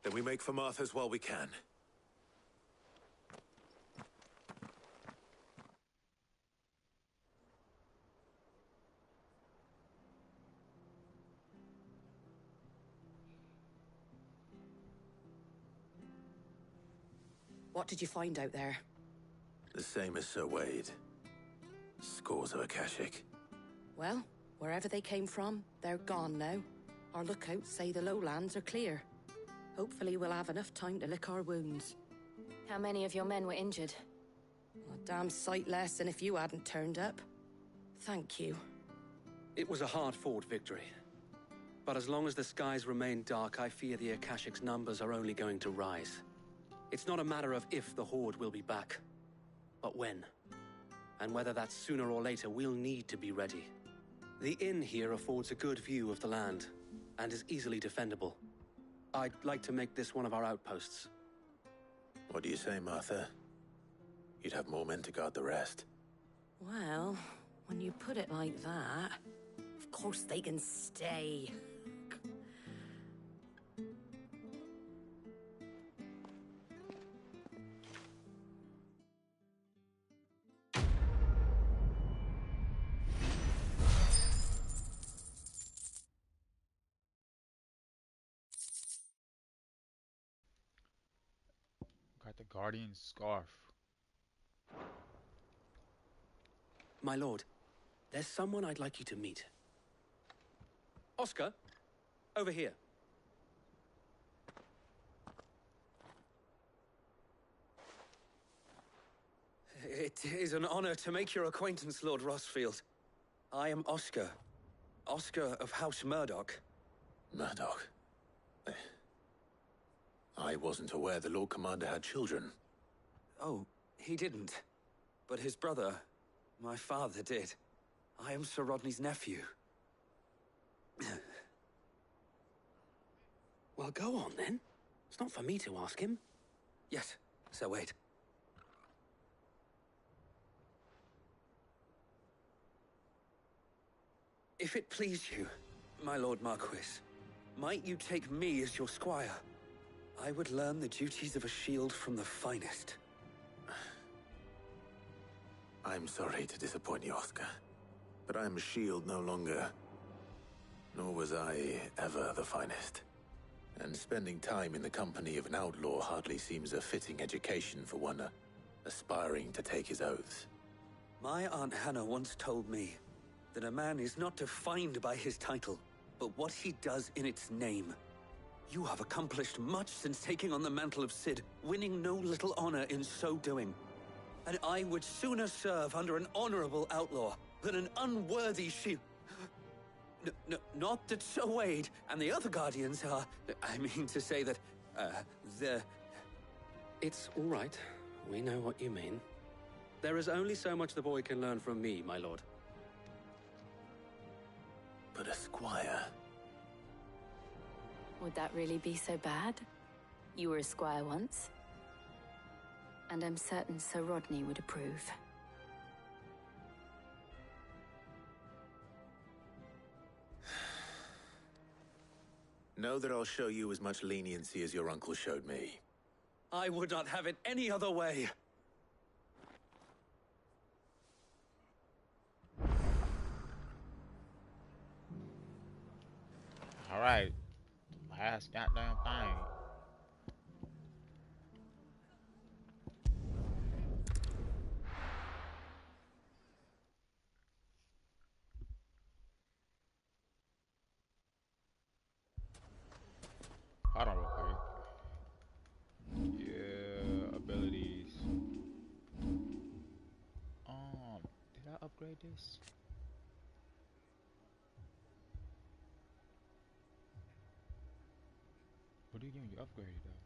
S4: Then we make for Martha's while we can.
S18: What did you find out there?
S4: The same as Sir Wade. Scores of Akashic.
S18: Well, wherever they came from, they're gone now. Our lookouts say the lowlands are clear. Hopefully we'll have enough time to lick our wounds.
S16: How many of your men were injured?
S18: A damn sight less than if you hadn't turned up. Thank you.
S17: It was a hard-fought victory. But as long as the skies remain dark, I fear the Akashic's numbers are only going to rise. It's not a matter of if the Horde will be back, but when. And whether that's sooner or later, we'll need to be ready. The inn here affords a good view of the land, and is easily defendable. I'd like to make this one of our outposts.
S4: What do you say, Martha? You'd have more men to guard the rest.
S18: Well, when you put it like that, of course they can stay.
S1: Got the Guardian's scarf.
S17: My lord, there's someone I'd like you to meet. Oscar, over here. It is an honor to make your acquaintance, Lord Rossfield. I am Oscar. Oscar of House Murdoch.
S4: Murdoch? I wasn't aware the Lord Commander had children.
S17: Oh, he didn't. But his brother, my father, did. I am Sir Rodney's nephew. Well, go on, then. It's not for me to ask him. Yes, Sir Wade. If it please you, my Lord Marquis, might you take me as your squire? I would learn the duties of a shield from the finest.
S4: I'm sorry to disappoint you, Oscar, but I am a shield no longer. Nor was I ever the finest. And spending time in the company of an outlaw hardly seems a fitting education for one aspiring to take his oaths.
S17: My Aunt Hannah once told me that a man is not defined by his title, but what he does in its name. You have accomplished much since taking on the mantle of Cid, winning no little honor in so doing. And I would sooner serve under an honorable outlaw than an unworthy shield. Not that Sir Wade and the other Guardians are... I mean to say that, they're... It's all right. We know what you mean. There is only so much the boy can learn from me, my lord.
S4: But a squire...
S16: Would that really be so bad? You were a squire once. And I'm certain Sir Rodney would approve.
S4: Know that I'll show you as much leniency as your uncle showed me.
S17: I would not have it any other way.
S1: All right, last goddamn thing. Hold on real quick. Yeah, abilities. Did I upgrade this? What are you doing? You upgraded though.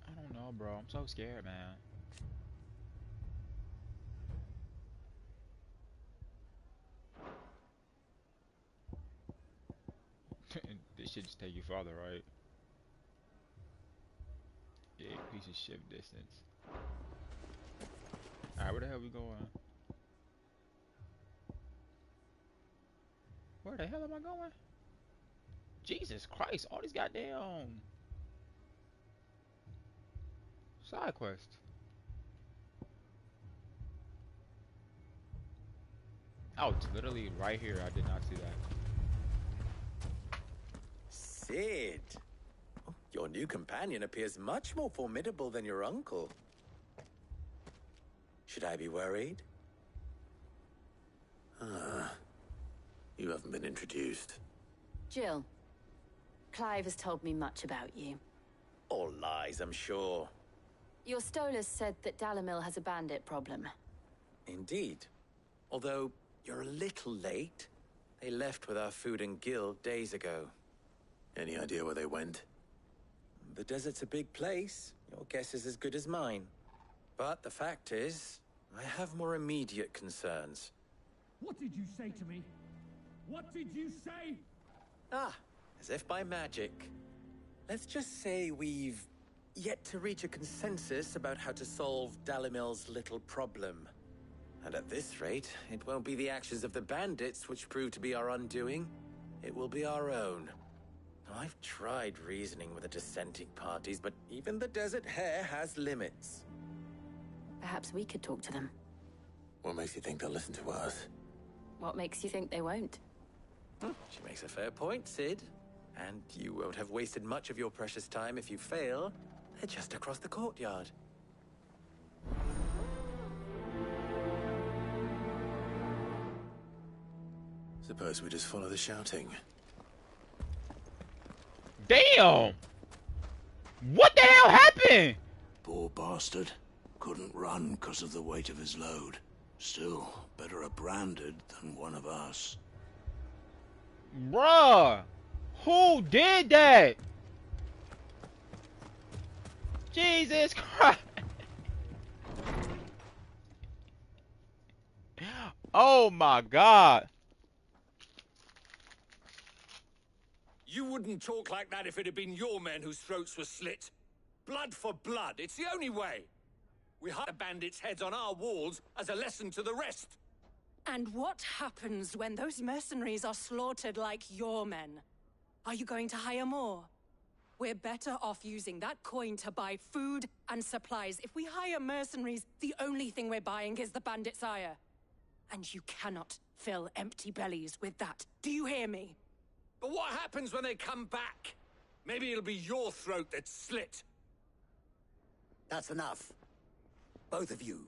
S1: I don't know, bro. I'm so scared, man. This should just take you farther, right? Yeah, increases shift distance. Alright, where the hell we going? Where the hell am I going? Jesus Christ, all these goddamn side quests. Oh, it's literally right here. I did not see that.
S19: Cid! Your new companion appears much more formidable than your uncle. Should I be worried?
S4: You haven't been introduced.
S16: Jill, Clive has told me much about you.
S19: All lies, I'm sure.
S16: Your Stolas said that Dalamil has a bandit problem.
S19: Indeed. Although, you're a little late. They left with our food and guild days ago.
S4: Any idea where they went?
S19: The desert's a big place. Your guess is as good as mine. But the fact is, I have more immediate concerns.
S20: What did you say to me? What did you say?
S19: Ah, as if by magic. Let's just say we've yet to reach a consensus about how to solve Dalamil's little problem. And at this rate, it won't be the actions of the bandits which prove to be our undoing. It will be our own. I've tried reasoning with the dissenting parties, but even the Desert Hare has limits.
S16: Perhaps we could talk to them.
S4: What makes you think they'll listen to us?
S16: What makes you think they won't?
S19: She makes a fair point, Cid. And you won't have wasted much of your precious time if you fail. They're just across the courtyard.
S4: Suppose we just follow the shouting.
S1: Damn! What the hell happened?
S5: Poor bastard. Couldn't run because of the weight of his load. Still, better a branded than one of us.
S1: Bruh! Who did that? Jesus Christ! Oh my God!
S10: You wouldn't talk like that if it had been your men whose throats were slit. Blood for blood, it's the only way. We hide the bandits' heads on our walls as a lesson to the rest.
S12: And what happens when those mercenaries are slaughtered like your men? Are you going to hire more? We're better off using that coin to buy food and supplies. If we hire mercenaries, the only thing we're buying is the bandits' ire. And you cannot fill empty bellies with that. Do you hear me?
S10: But what happens when they come back? Maybe it'll be your throat that's slit.
S21: That's enough. Both of you.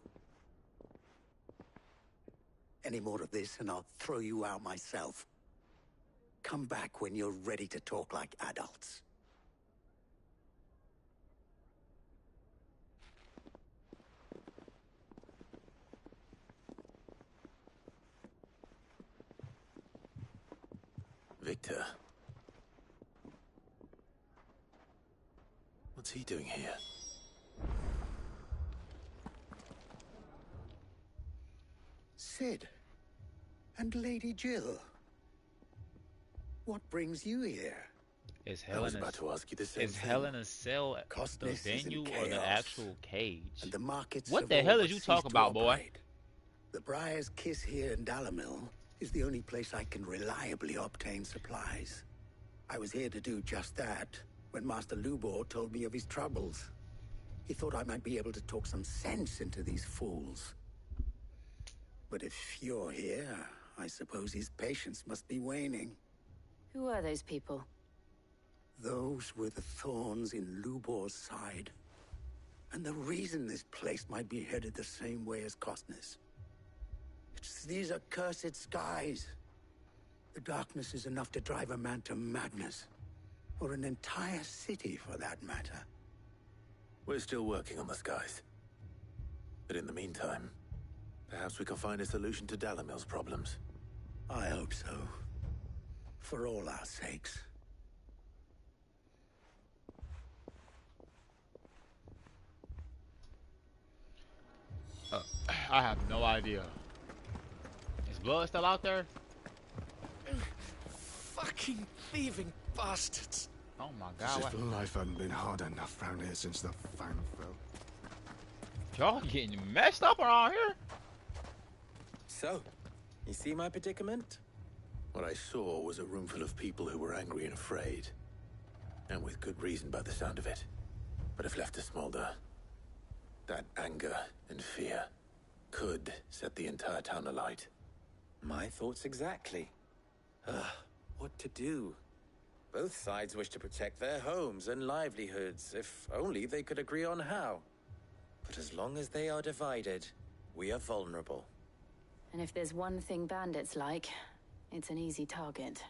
S21: Any more of this and I'll throw you out myself. Come back when you're ready to talk like adults.
S4: Victor. What's he doing here?
S21: Sid. And Lady Jill. What brings you here?
S1: Is
S4: I was about to ask you the same
S1: Is
S4: thing.
S1: Hell in a Cell the
S21: Costness is in
S1: venue or the
S21: chaos,
S1: actual cage?
S21: And the markets
S1: What
S21: have
S1: the
S21: all
S1: hell
S21: but
S1: is you
S21: ceased
S1: talking
S21: to
S1: about, boy?
S21: operate. The Briar's Kiss here in Dalamil is the only place I can reliably obtain supplies. I was here to do just that when Master Lubor told me of his troubles. He thought I might be able to talk some sense into these fools. But if you're here, I suppose his patience must be waning.
S16: Who are those people?
S21: Those were the thorns in Lubor's side. And the reason this place might be headed the same way as Costness. It's these accursed skies. The darkness is enough to drive a man to madness. Or an entire city, for that matter.
S4: We're still working on the skies. But in the meantime, perhaps we can find a solution to Dalamil's problems.
S21: I hope so. For all our sakes.
S1: I have no idea. Is blood still out there?
S11: Fucking thieving bastards.
S1: Oh my
S22: As
S1: God.
S22: if life hadn't been hard enough round here since the fan fell.
S1: Y'all getting messed up around here?
S19: So, you see my predicament?
S4: What I saw was a room full of people who were angry and afraid. And with good reason by the sound of it. But if left to smolder, that anger and fear could set the entire town alight.
S19: My thoughts exactly. What to do? Both sides wish to protect their homes and livelihoods, if only they could agree on how. But as long as they are divided, we are vulnerable.
S16: And if there's one thing bandits like, it's an easy target.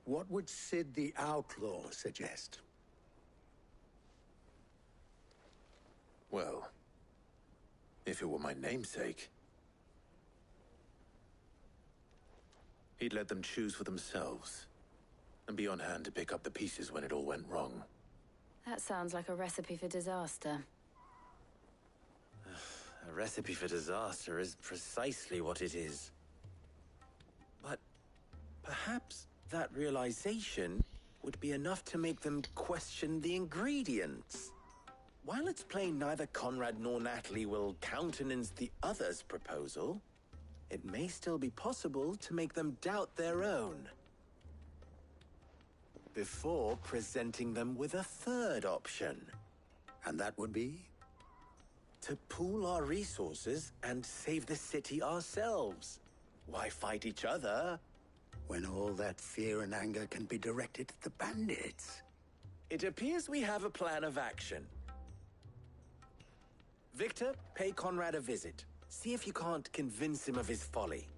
S21: What would Sid the Outlaw suggest?
S4: Well, if it were my namesake, he'd let them choose for themselves and be on hand to pick up the pieces when it all went wrong.
S16: That sounds like a recipe for disaster.
S19: A recipe for disaster is precisely what it is. But perhaps that realization would be enough to make them question the ingredients. While it's plain neither Conrad nor Natalie will countenance the other's proposal, it may still be possible to make them doubt their own. Before presenting them with a third option.
S21: And that would be?
S19: To pool our resources and save the city ourselves. Why fight each other
S21: when all that fear and anger can be directed at the bandits?
S19: It appears we have a plan of action. Victor, pay Conrad a visit. See if you can't convince him of his folly.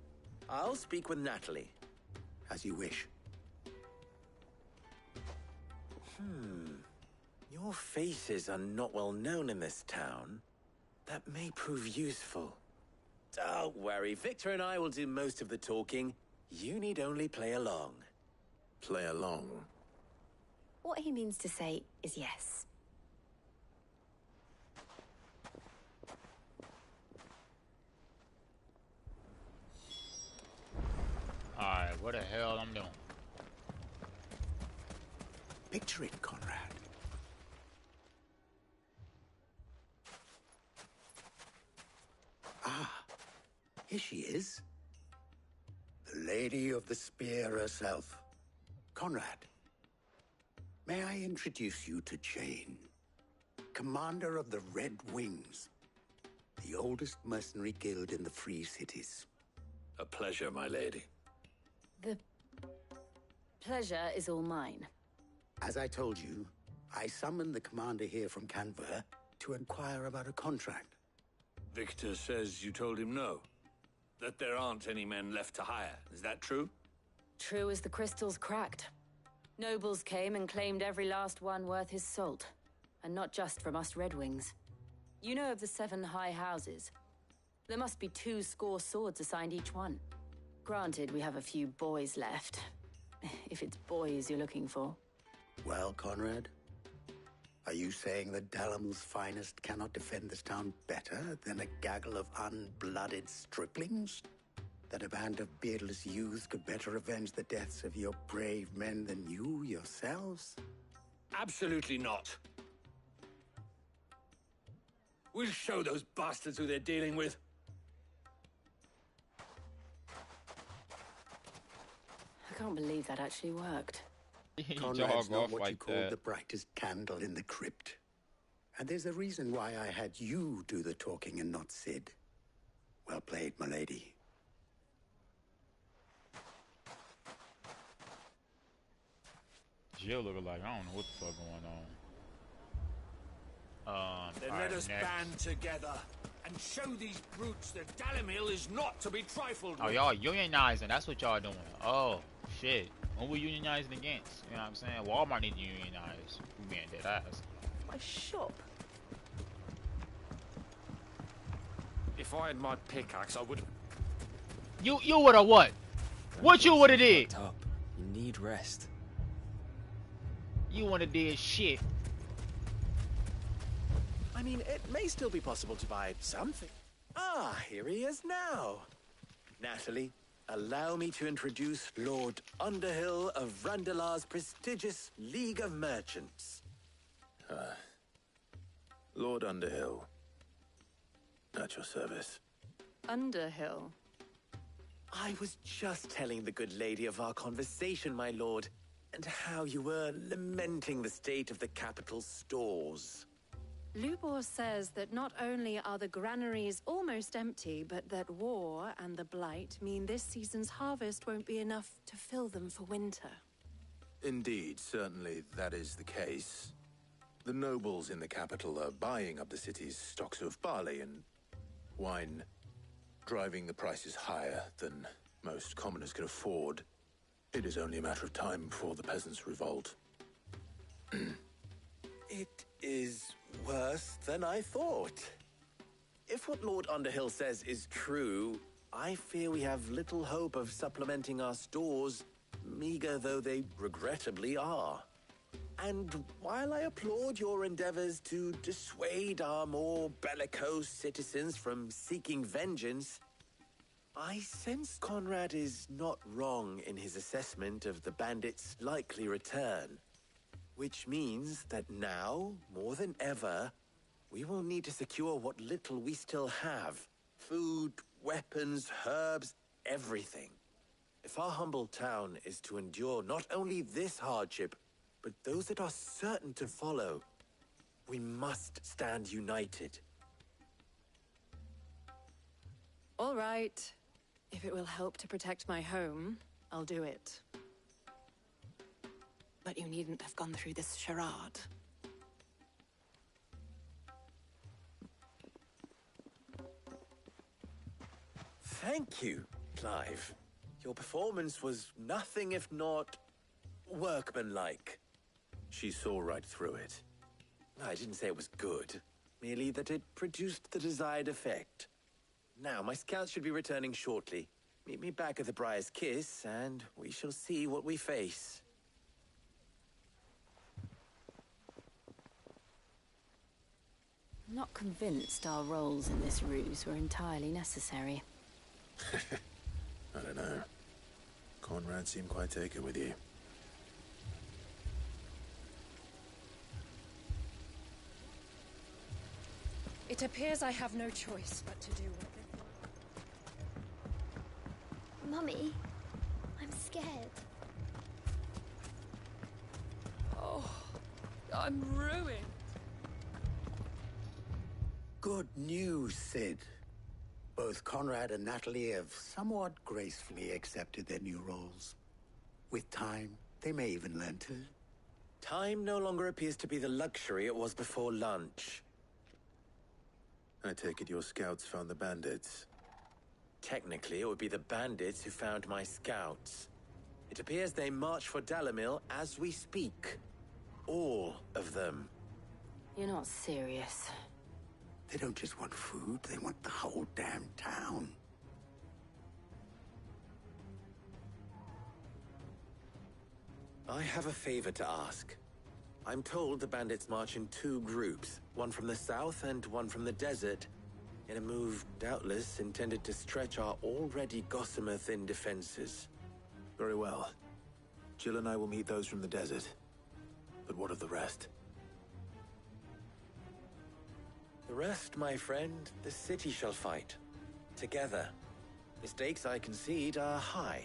S19: I'll speak with Natalie.
S21: As you wish.
S19: Your faces are not well known in this town. That may prove useful. Don't worry, Victor and I will do most of the talking. You need only play along.
S4: Play along?
S16: What he means to say is yes.
S1: Alright, what the hell I'm doing?
S21: Picture it, Conrad. Ah, here she is. The Lady of the Spear herself. Conrad, may I introduce you to Jane, commander of the Red Wings, the oldest mercenary guild in the Free Cities.
S4: A pleasure, my lady.
S16: The pleasure is all mine.
S21: As I told you, I summoned the commander here from Canver to inquire about a contract.
S4: Victor says you told him no. That there aren't any men left to hire. Is that true?
S16: True as the crystals cracked. Nobles came and claimed every last one worth his salt. And not just from us Red Wings. You know of the 7 high houses. There must be 2 swords assigned each one. Granted, we have a few boys left. If it's boys you're looking for.
S21: Well, Conrad, are you saying that Dalamil's finest cannot defend this town better than a gaggle of unblooded striplings? That a band of beardless youths could better avenge the deaths of your brave men than you yourselves?
S4: Absolutely not. We'll show those bastards who they're dealing with.
S16: I can't believe that actually worked.
S21: Conrad's not what you call the brightest candle in the crypt. And there's a reason why I had you do the talking and not Sid. Well played, my lady.
S1: Jill looking like I don't know what the fuck going on.
S4: Then let us band together and show these brutes that Dalamil is not to be trifled with.
S1: Oh, y'all unionizing. That's what y'all doing. Oh, shit. What we unionizing against? You know what I'm saying? Walmart need to unionize. We being dead ass.
S15: My shop.
S10: If I had my pickaxe, I would.
S1: You would have what? What you would have did?
S3: Up. You need rest.
S1: You would have did shit.
S19: I mean, it may still be possible to buy something. Ah, here he is now. Natalie, allow me to introduce Lord Underhill of Randalar's prestigious League of Merchants.
S4: Lord Underhill. At your service.
S15: Underhill?
S19: I was just telling the good lady of our conversation, my lord, and how you were lamenting the state of the capital's stores.
S18: Lubor says that not only are the granaries almost empty, but that war and the Blight mean this season's harvest won't be enough to fill them for winter.
S4: Indeed, certainly that is the case. The nobles in the capital are buying up the city's stocks of barley and wine, driving the prices higher than most commoners can afford. It is only a matter of time before the peasants revolt.
S19: It is worse than I thought. If what Lord Underhill says is true, I fear we have little hope of supplementing our stores, meager though they regrettably are. And while I applaud your endeavors to dissuade our more bellicose citizens from seeking vengeance, I sense Conrad is not wrong in his assessment of the bandits' likely return. Which means that now, more than ever, we will need to secure what little we still have. Food, weapons, herbs, everything. If our humble town is to endure not only this hardship, but those that are certain to follow, we must stand united.
S18: All right. If it will help to protect my home, I'll do it. But you needn't have gone through this charade.
S19: Thank you, Clive. Your performance was nothing if not workmanlike.
S4: She saw right through it.
S19: I didn't say it was good, merely that it produced the desired effect. Now, my scouts should be returning shortly. Meet me back at the Briar's Kiss, and we shall see what we face.
S16: I'm not convinced our roles in this ruse were entirely necessary.
S4: I don't know. Conrad seemed quite taken with you.
S18: It appears I have no choice but to do what
S7: Mummy, I'm scared.
S15: Oh, I'm ruined.
S21: Good news, Sid. Both Conrad and Natalie have somewhat gracefully accepted their new roles. With time, they may even learn to.
S19: Time no longer appears to be the luxury it was before lunch.
S4: I take it your scouts found the bandits.
S19: Technically, it would be the bandits who found my scouts. It appears they march for Dalimil as we speak. All of them.
S16: You're not serious.
S21: They don't just want food, they want the whole damn town.
S19: I have a favor to ask. I'm told the bandits march in 2 groups, one from the south and one from the desert, in a move doubtless intended to stretch our already gossamer-thin defenses.
S4: Very well. Jill and I will meet those from the desert. But what of the rest?
S19: The rest, my friend, the city shall fight. Together. The stakes, I concede, are high.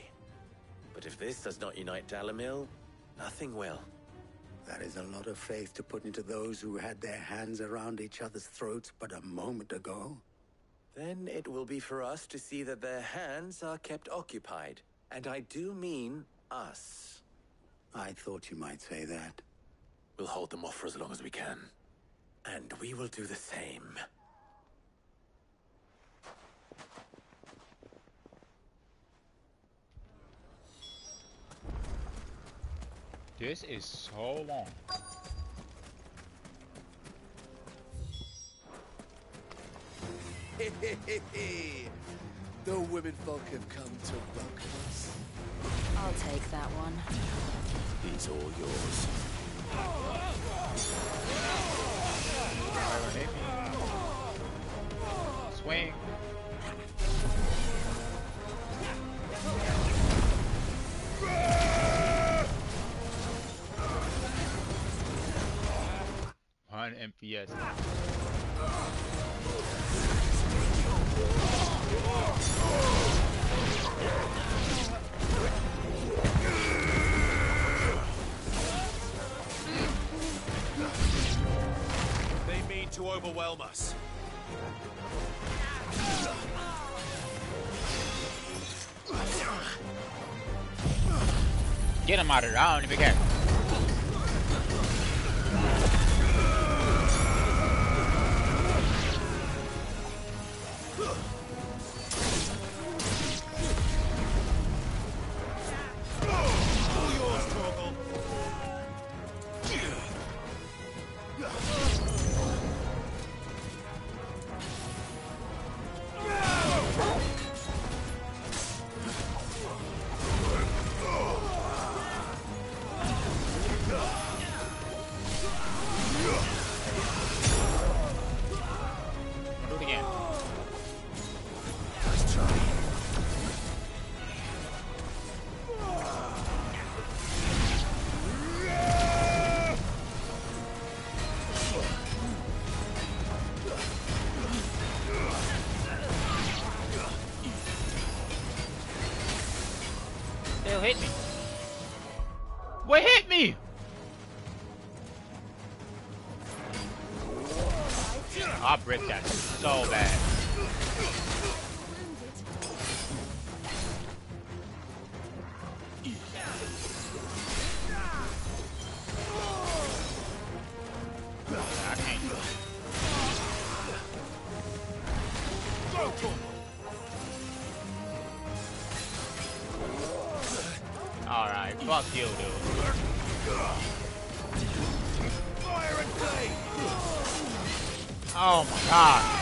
S19: But if this does not unite Dalimil, nothing will.
S21: That is a lot of faith to put into those who had their hands around each other's throats but a moment ago.
S19: Then it will be for us to see that their hands are kept occupied. And I do mean us.
S21: I thought you might say that.
S4: We'll hold them off for as long as we can.
S19: And we will do the same.
S1: This is so long.
S9: The womenfolk have come to welcome us.
S16: I'll take that one.
S4: He's all yours.
S1: Swing. One MPS.
S9: They mean to overwhelm us.
S1: Get him out of there. I don't even care. Hit me. What hit me? I'll break that so bad. Fuck you, dude.
S9: Fire and blade!
S1: Oh my god.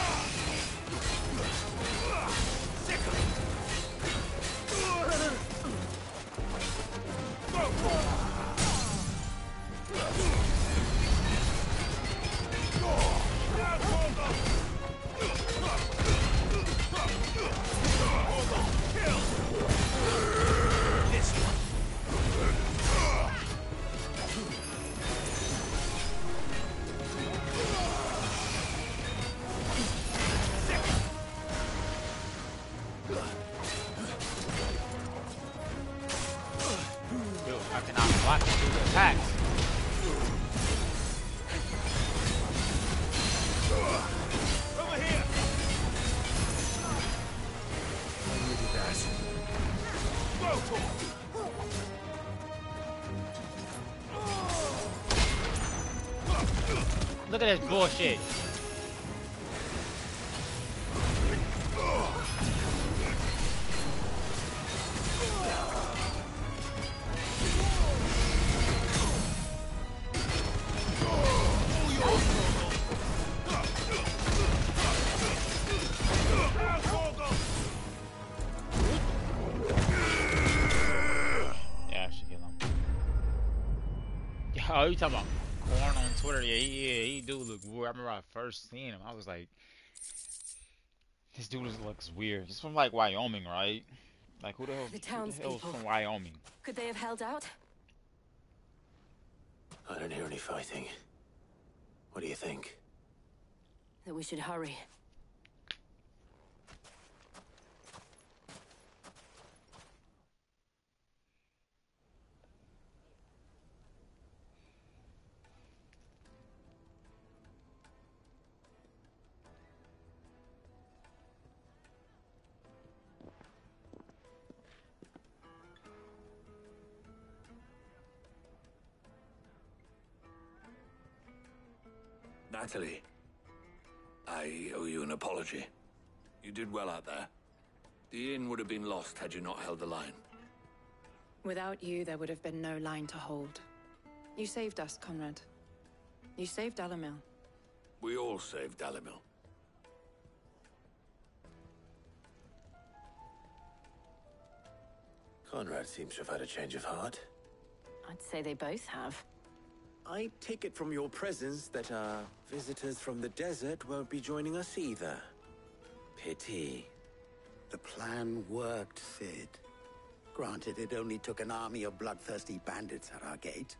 S1: Look at this bullshit. Yeah, I should kill him. Oh, you talking about Corn on Twitter? Yeah, he do look weird. I remember I first seen him. I was like, this dude looks weird. He's from like Wyoming, right? Like who the hell's from Wyoming?
S12: Could they have held out?
S4: I don't hear any fighting. What do you think?
S12: That we should hurry.
S4: Natalie, I owe you an apology. You did well out there. The inn would have been lost had you not held the line.
S6: Without you, there would have been no line to hold. You saved us, Conrad. You saved Dalimil.
S4: We all saved Dalimil. Conrad seems to have had a change of heart.
S12: I'd say they both have.
S19: I take it from your presence that our visitors from the desert won't be joining us either. Pity.
S21: The plan worked, Sid. Granted, it only took an army of bloodthirsty bandits at our gate.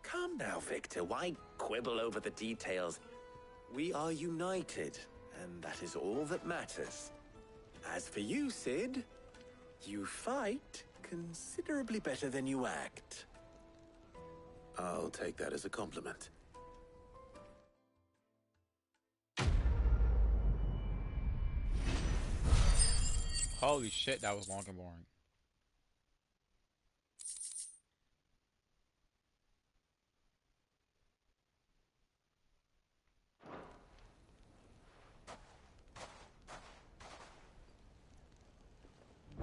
S19: Calm now, Victor. Why quibble over the details? We are united, and that is all that matters. As for you, Sid, you fight considerably better than you act.
S4: I'll take that as a compliment.
S1: Holy shit, that was long and boring.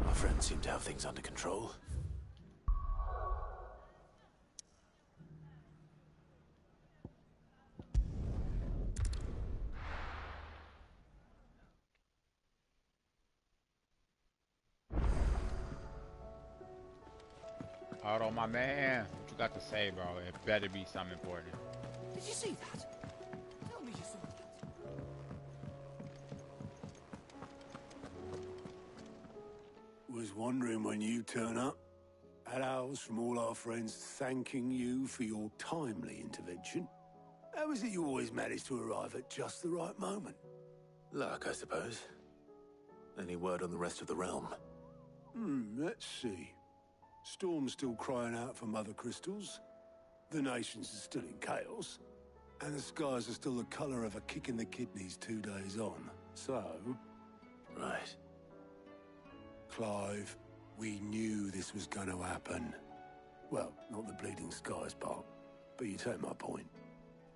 S4: Our friends seem to have things under control.
S1: Hold on, my man. What you got to say, bro? It better be something important.
S14: Did you see that? Tell me you saw that.
S5: Was wondering when you turn up. Hellos from all our friends thanking you for your timely intervention. How is it you always manage to arrive at just the right moment?
S4: Luck, I suppose. Any word on the rest of the realm?
S5: Let's see. Storm's still crying out for mother crystals. The nations are still in chaos. And the skies are still the colour of a kick in the kidneys 2 days on. So...
S4: Right.
S5: Clive, we knew this was going to happen. Well, not the bleeding skies part, but you take my point.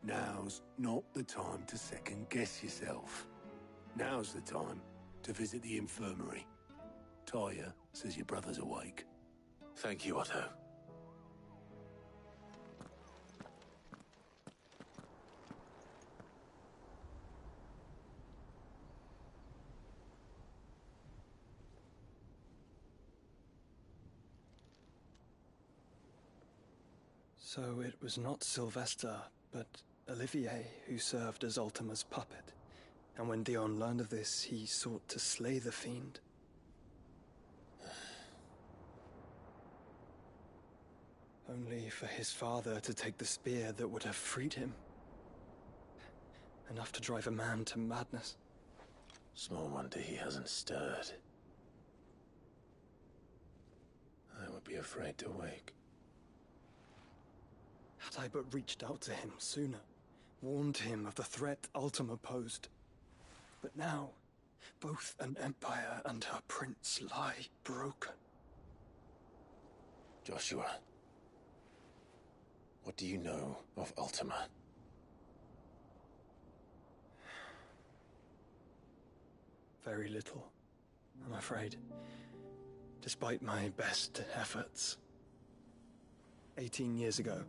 S5: Now's not the time to second-guess yourself. Now's the time to visit the infirmary. Taya says your brother's awake.
S4: Thank you, Otto.
S8: So it was not Sylvester, but Olivier who served as Ultima's puppet. And when Dion learned of this, he sought to slay the fiend. Only for his father to take the spear that would have freed him. Enough to drive a man to madness.
S4: Small wonder he hasn't stirred. I would be afraid to wake.
S8: Had I but reached out to him sooner, warned him of the threat Ultima posed. But now, both an empire and her prince lie broken.
S4: Joshua, what do you know of Ultima?
S8: Very little, I'm afraid. Despite my best efforts. 18 years ago,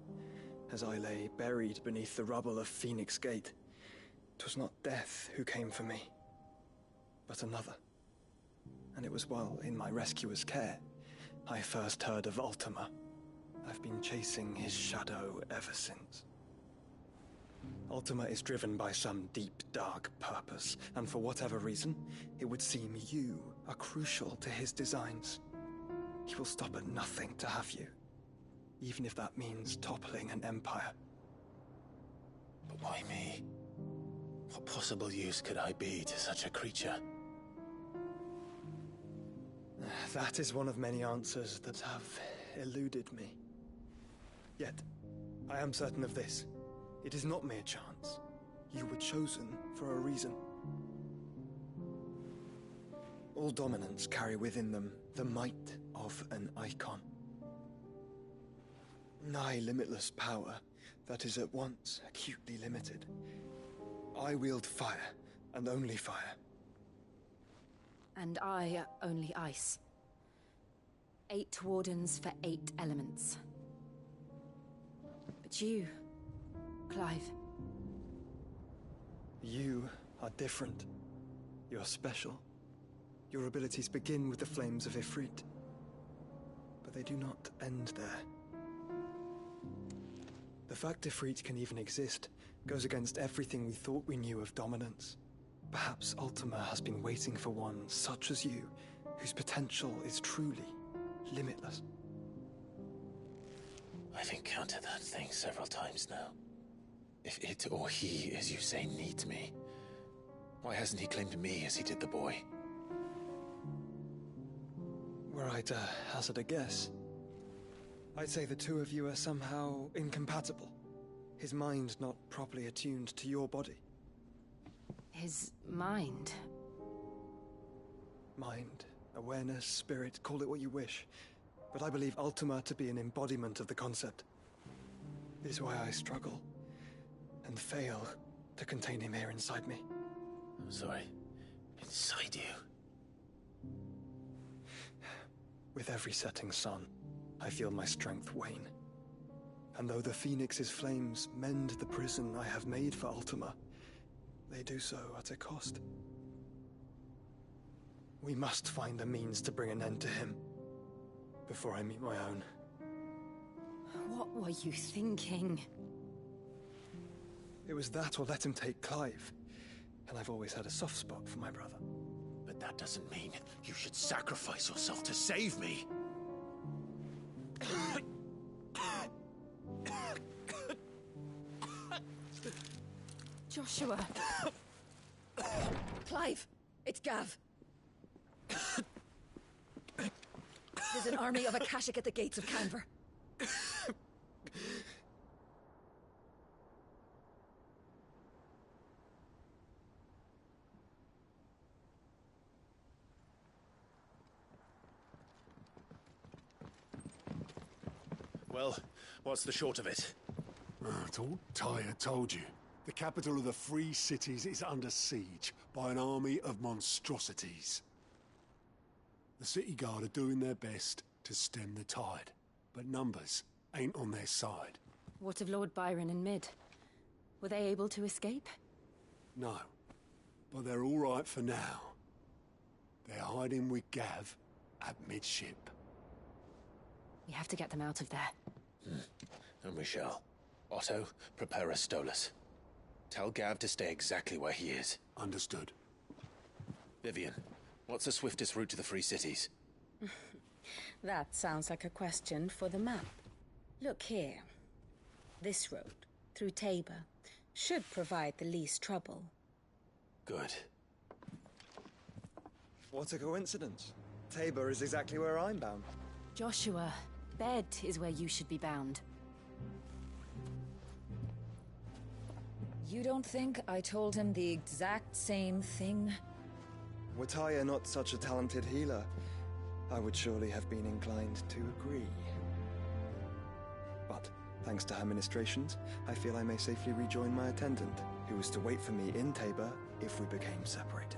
S8: as I lay buried beneath the rubble of Phoenix Gate, 'twas not death who came for me, but another. And it was while in my rescuer's care, I first heard of Ultima. I've been chasing his shadow ever since. Ultima is driven by some deep, dark purpose, and for whatever reason, it would seem you are crucial to his designs. He will stop at nothing to have you, even if that means toppling an empire.
S4: But why me? What possible use could I be to such a creature?
S8: That is one of many answers that have eluded me. Yet, I am certain of this. It is not mere chance. You were chosen for a reason. All dominants carry within them the might of an icon. Nigh limitless power that is at once acutely limited. I wield fire, and only fire.
S16: And I only ice. 8 wardens for 8 elements. But you, Clive.
S8: You are different. You're special. Your abilities begin with the flames of Ifrit. But they do not end there. The fact Ifrit can even exist goes against everything we thought we knew of dominance. Perhaps Ultima has been waiting for one such as you, whose potential is truly limitless.
S4: I've encountered that thing several times now. If it or he, as you say, needs me, why hasn't he claimed me as he did the boy?
S8: Were I to hazard a guess, I'd say the two of you are somehow incompatible. His mind not properly attuned to your body.
S16: His mind?
S8: Mind, awareness, spirit, call it what you wish. But I believe Ultima to be an embodiment of the concept. It is why I struggle and fail to contain him here inside me.
S4: I'm sorry. Inside you?
S8: With every setting sun, I feel my strength wane. And though the Phoenix's flames mend the prison I have made for Ultima, they do so at a cost. We must find a means to bring an end to him before I meet my own.
S16: What were you thinking?
S8: It was that or let him take Clive. And I've always had a soft spot for my brother.
S4: But that doesn't mean you should sacrifice yourself to save me.
S16: Joshua.
S18: Clive, it's Gav. There's an army of Akashic at the gates of Canver.
S4: Well, what's the short of it?
S5: It's all Tyre told you. The capital of the Free Cities is under siege by an army of monstrosities. The City Guard are doing their best to stem the tide, but numbers ain't on their side.
S16: What of Lord Byron and Mid? Were they able to escape?
S5: No, but they're all right for now. They're hiding with Gav at midship.
S16: We have to get them out of there.
S4: And we shall. Otto, prepare a Stolas. Tell Gav to stay exactly where he is.
S5: Understood.
S4: Vivian, what's the swiftest route to the Free Cities?
S2: That sounds like a question for the map. Look here. This road, through Tabor, should provide the least trouble.
S4: Good.
S8: What a coincidence. Tabor is exactly where I'm bound.
S16: Joshua, Bed is where you should be bound.
S2: You don't think I told him the exact same thing?
S8: Were Taya not such a talented healer, I would surely have been inclined to agree. But, thanks to her ministrations, I feel I may safely rejoin my attendant, who was to wait for me in Tabor if we became separated.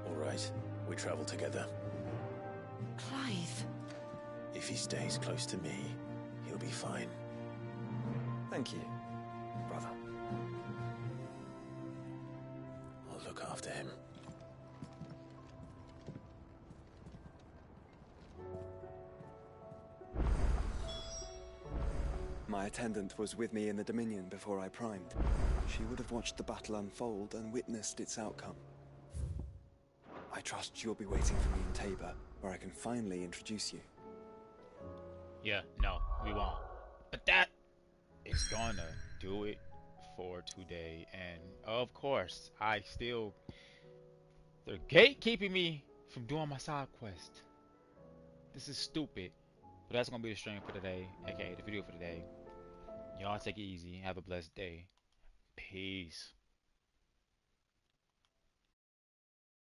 S4: All right, we travel together.
S2: Clive.
S4: If he stays close to me, he'll be fine.
S8: Thank you, brother.
S4: I'll look after him.
S8: My attendant was with me in the Dominion before I primed. She would have watched the battle unfold and witnessed its outcome. I trust you'll be waiting for me in Tabor, where I can finally introduce you.
S1: Yeah, no, we won't. But that is gonna do it for today. And of course, they're gatekeeping me from doing my side quest. This is stupid. But that's gonna be the stream for today, aka the video for today. Y'all take it easy. Have a blessed day. Peace.